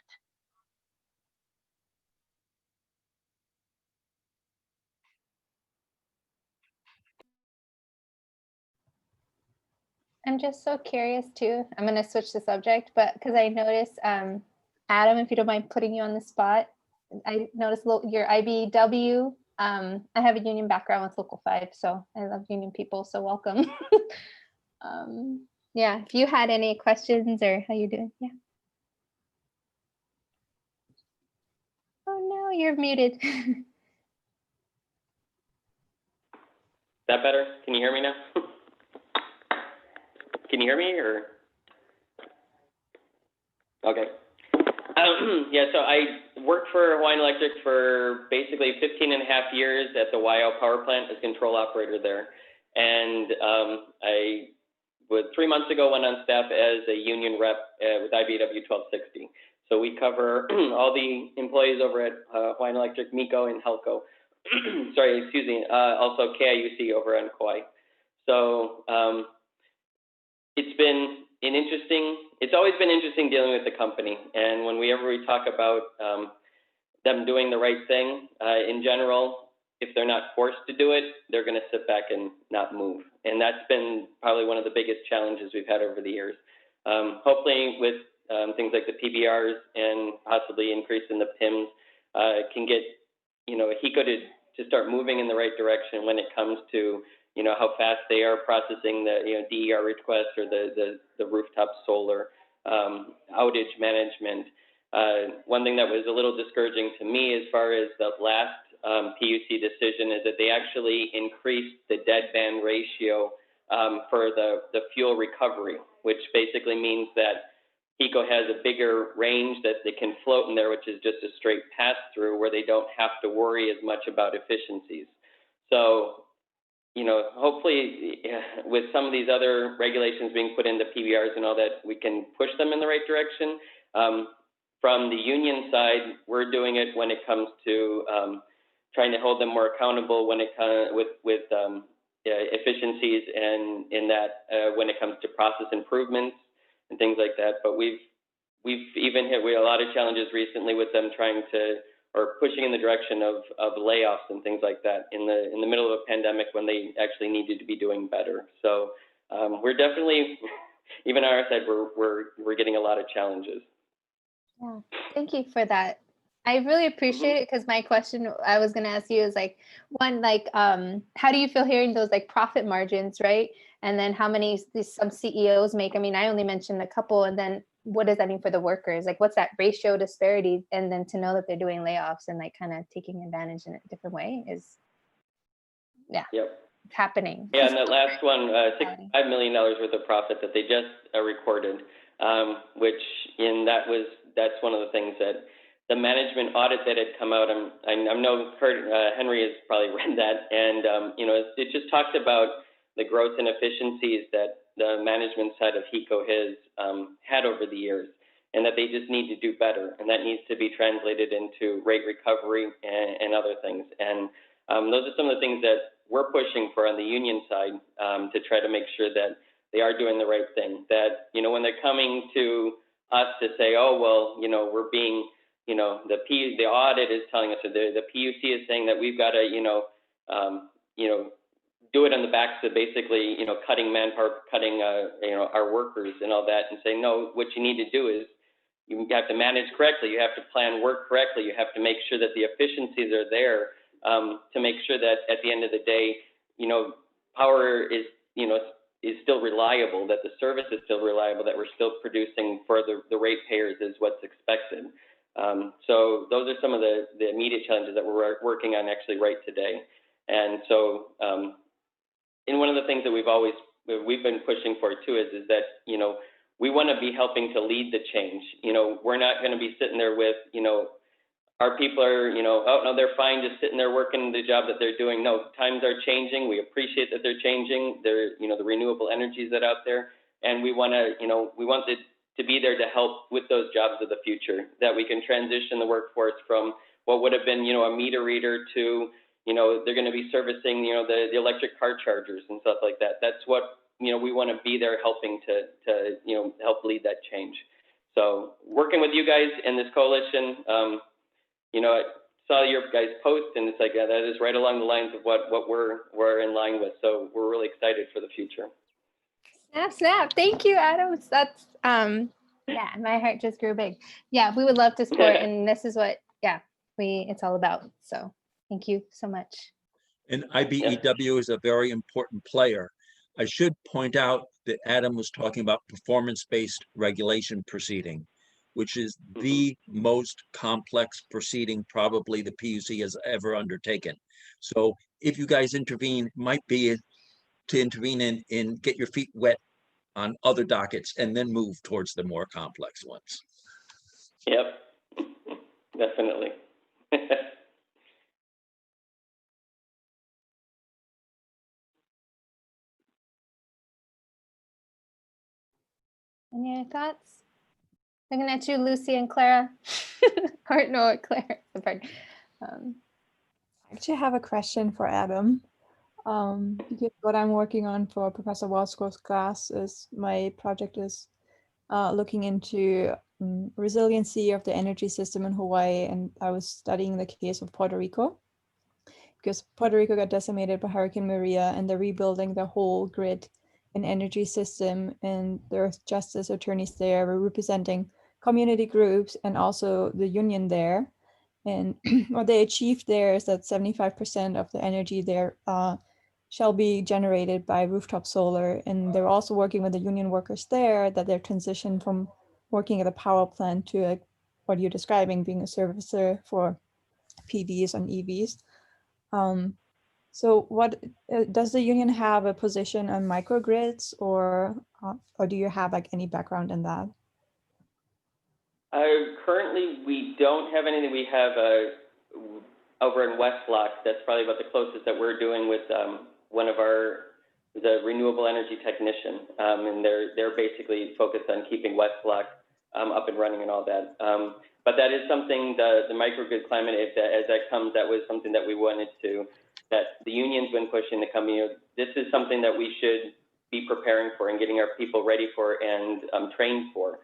I'm just so curious too. I'm going to switch the subject, but because I noticed, Adam, if you don't mind putting you on the spot, I noticed your IBW. I have a union background with Local 5, so I love union people, so welcome. Yeah, if you had any questions or how you doing? Yeah. Oh no, you're muted. That better? Can you hear me now? Can you hear me, or? Okay. Yeah, so I worked for Hawaiian Electric for basically 15 and a half years at the Waiau power plant as control operator there. And I 3 months ago went on staff as a union rep with IBW 1260. So we cover all the employees over at Hawaiian Electric, MECO, and HELCO. Sorry, excuse me, also KIUC over on Kauai. So it's always been interesting dealing with the company. And whenever we talk about them doing the right thing, in general, if they're not forced to do it, they're going to sit back and not move. And that's been probably one of the biggest challenges we've had over the years. Hopefully with things like the PBRs and possibly increase in the PIMs can get, HECO to start moving in the right direction when it comes to, how fast they are processing the, DER requests or the rooftop solar outage management. One thing that was a little discouraging to me as far as the last PUC decision is that they actually increased the deadband ratio for the fuel recovery, which basically means that HECO has a bigger range that they can float in there, which is just a straight pass-through where they don't have to worry as much about efficiencies. So, hopefully with some of these other regulations being put into PBRs and all that, we can push them in the right direction. From the union side, we're doing it when it comes to trying to hold them more accountable when it comes with efficiencies and in that when it comes to process improvements and things like that. But we've even hit a lot of challenges recently with them trying to or pushing in the direction of layoffs and things like that in the middle of a pandemic when they actually needed to be doing better. So we're definitely even on our side, we're getting a lot of challenges. Yeah, thank you for that. I really appreciate it, because my question I was going to ask you is like, one, like, how do you feel hearing those like profit margins, right? And then how many some CEOs make? I mean, I only mentioned a couple, and then what does that mean for the workers? Like, what's that ratio disparity? And then to know that they're doing layoffs and like kind of taking advantage in a different way is, yeah, Yep. it's happening. Yeah, and that last one, $65 million worth of profit that they just recorded, which that's one of the things that the management audit that had come out. I know Henry has probably read that, and it just talked about the growth and efficiencies that the management side of HECO has had over the years, and that they just need to do better, and that needs to be translated into rate recovery and other things. And those are some of the things that we're pushing for on the union side, to try to make sure that they are doing the right thing. That, when they're coming to us to say, oh, well, we're being, the audit is telling us, or the PUC is saying that we've got to, do it on the backs of basically, cutting manpower, cutting, our workers and all that, and say, no, what you need to do is you have to manage correctly. You have to plan work correctly. You have to make sure that the efficiencies are there, to make sure that at the end of the day, power is, is still reliable, that the service is still reliable, that we're still producing for the ratepayers is what's expected. So those are some of the immediate challenges that we're working on actually right today. And so, and one of the things that we've been pushing for too is that, we want to be helping to lead the change. We're not going to be sitting there with, our people are, oh, no, they're fine just sitting there working the job that they're doing. No, times are changing. We appreciate that they're changing. They're, the renewable energies that are out there. And we want to, we want it to be there to help with those jobs of the future, that we can transition the workforce from what would have been, a meter reader to, they're going to be servicing, the electric car chargers and stuff like that. That's what, we want to be there helping to help lead that change. So working with you guys in this coalition, I saw your guys' post, and it's like, yeah, that is right along the lines of what we're in line with. So we're really excited for the future. Snap. Thank you, Adam. That's, yeah, my heart just grew big. Yeah, we would love to support, and this is what, it's all about. So thank you so much. And IBEW is a very important player. I should point out that Adam was talking about performance-based regulation proceeding, which is the most complex proceeding probably the PUC has ever undertaken. So if you guys intervene, it might be to intervene and get your feet wet on other dockets and then move towards the more complex ones. Yep, definitely. Any other thoughts? Looking at you, Lucy and Clara. Or no, Claire. Pardon. I actually have a question for Adam. Because what I'm working on for Professor Walsco's class is my project is looking into resiliency of the energy system in Hawaii, and I was studying the case of Puerto Rico, because Puerto Rico got decimated by Hurricane Maria, and they're rebuilding the whole grid and energy system, and there are justice attorneys there. We're representing community groups and also the union there. And what they achieved there is that 75% of the energy there shall be generated by rooftop solar. And they're also working with the union workers there, that they're transitioned from working at a power plant to what you're describing, being a servicer for PVs and EVs. So what does the union have a position on microgrids, or do you have like any background in that? Currently, we don't have anything. We have over in West Block. That's probably about the closest that we're doing with one of the renewable energy technician, and they're basically focused on keeping West Block up and running and all that. But that is something, the microgrid climate, as that comes, that was something that we wanted to, that the union's been pushing the company. This is something that we should be preparing for and getting our people ready for and trained for.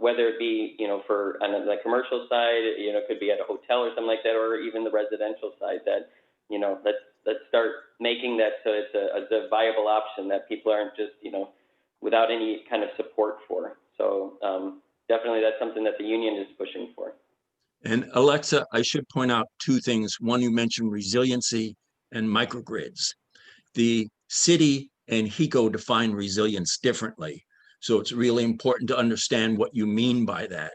Whether it be, for on the commercial side, it could be at a hotel or something like that, or even the residential side, that, let's start making that so it's a viable option, that people aren't just, without any kind of support for. So definitely that's something that the union is pushing for. And Alexa, I should point out two things. One, you mentioned resiliency and microgrids. The city and HECO define resilience differently. So it's really important to understand what you mean by that.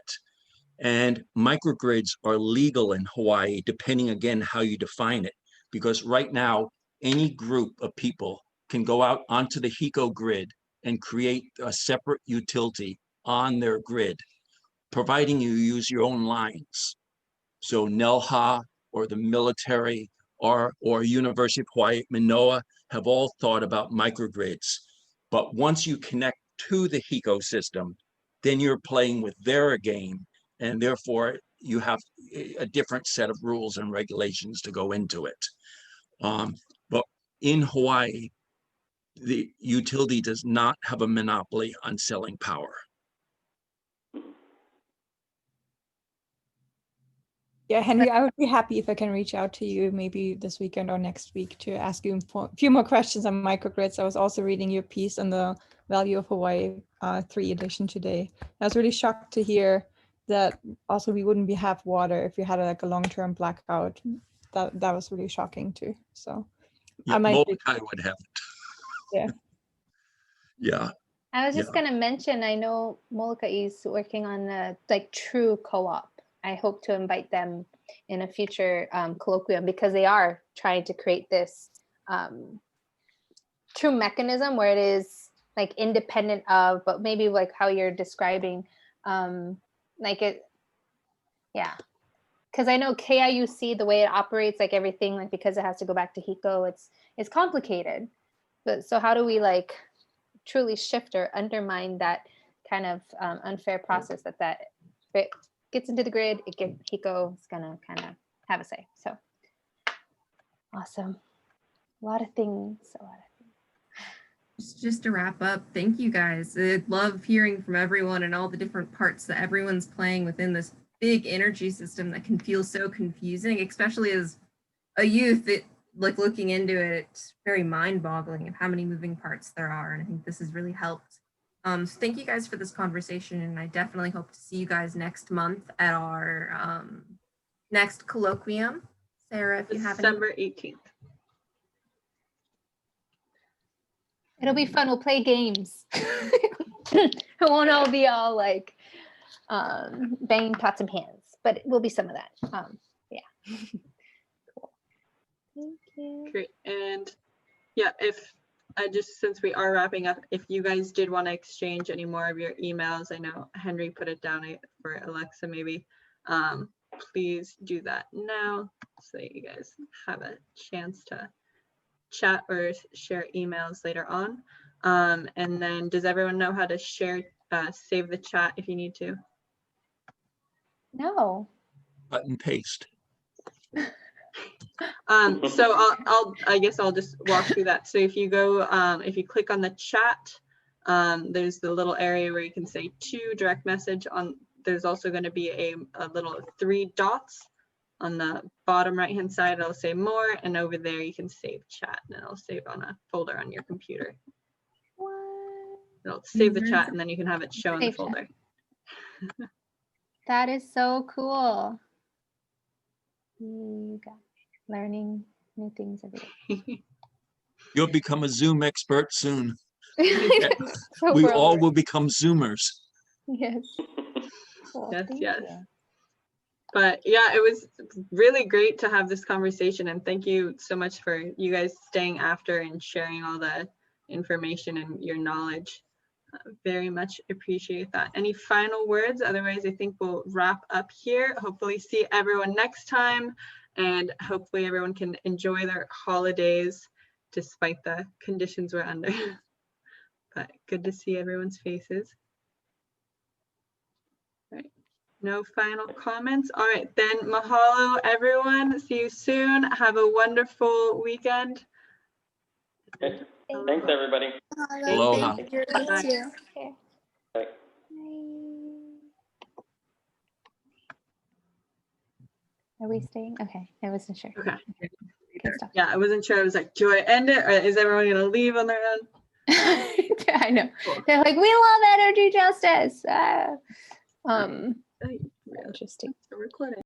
And microgrids are legal in Hawaii, depending again how you define it. Because right now, any group of people can go out onto the HECO grid and create a separate utility on their grid, providing you use your own lines. So NELHA or the military or University of Hawaii, Manoa have all thought about microgrids. But once you connect to the HECO system, then you're playing with their game, and therefore you have a different set of rules and regulations to go into it. But in Hawaii, the utility does not have a monopoly on selling power. Yeah, Henry, I would be happy if I can reach out to you maybe this weekend or next week to ask you a few more questions on microgrids. I was also reading your piece on the Value of Hawaii 3 edition today. I was really shocked to hear that also we wouldn't have water if we had like a long-term blackout. That was really shocking too. So yeah, I might Molokai would have it. Yeah. Yeah. I was just going to mention, I know Molokai is working on a like true co-op. I hope to invite them in a future colloquium, because they are trying to create this true mechanism where it is like independent of, but maybe like how you're describing, like it, yeah. Because I know KIUC, the way it operates, like everything, like because it has to go back to HECO, it's complicated. But so how do we like truly shift or undermine that kind of unfair process that it gets into the grid, HECO is gonna kind of have a say. So awesome. A lot of things. Just to wrap up, thank you guys. I love hearing from everyone and all the different parts that everyone's playing within this big energy system that can feel so confusing, especially as a youth. It, like looking into it, it's very mind-boggling of how many moving parts there are, and I think this has really helped. So thank you guys for this conversation, and I definitely hope to see you guys next month at our next colloquium. Sarah, if you have December 18th. It'll be fun. We'll play games. It won't all be all like banging pots and pans, but it will be some of that. Yeah. Cool. Thank you. Great. And yeah, if I just, since we are wrapping up, if you guys did want to exchange any more of your emails, I know Henry put it down for Alexa maybe, please do that now so that you guys have a chance to chat or share emails later on. And then does everyone know how to share, save the chat if you need to? No. Cut and paste. So I guess I'll just walk through that. So if you go, if you click on the chat, there's the little area where you can say to direct message on. There's also going to be a little 3 dots on the bottom right hand side. It'll say more, and over there you can save chat, and it'll save on a folder on your computer. What? It'll save the chat, and then you can have it show in the folder. That is so cool. You got learning new things every day. You'll become a Zoom expert soon. So we all will become Zoomers. Yes. Cool. Yes, Thank yes. you. But yeah, it was really great to have this conversation, and thank you so much for you guys staying after and sharing all the information and your knowledge. Very much appreciate that. Any final words? Otherwise, I think we'll wrap up here. Hopefully see everyone next time, and hopefully everyone can enjoy their holidays despite the conditions we're under. But good to see everyone's faces. All right. No final comments. All right, then mahalo everyone. See you soon. Have a wonderful weekend. Okay. Thanks everybody. Aloha. Thank you. You too. Bye. Are we staying? Okay, I wasn't sure. Okay. Good stuff. Yeah, I wasn't sure. I was like, do I end it or is everyone gonna leave on their own? I know. They're like, we love energy justice. Oh, yeah, Interesting. it's a recording.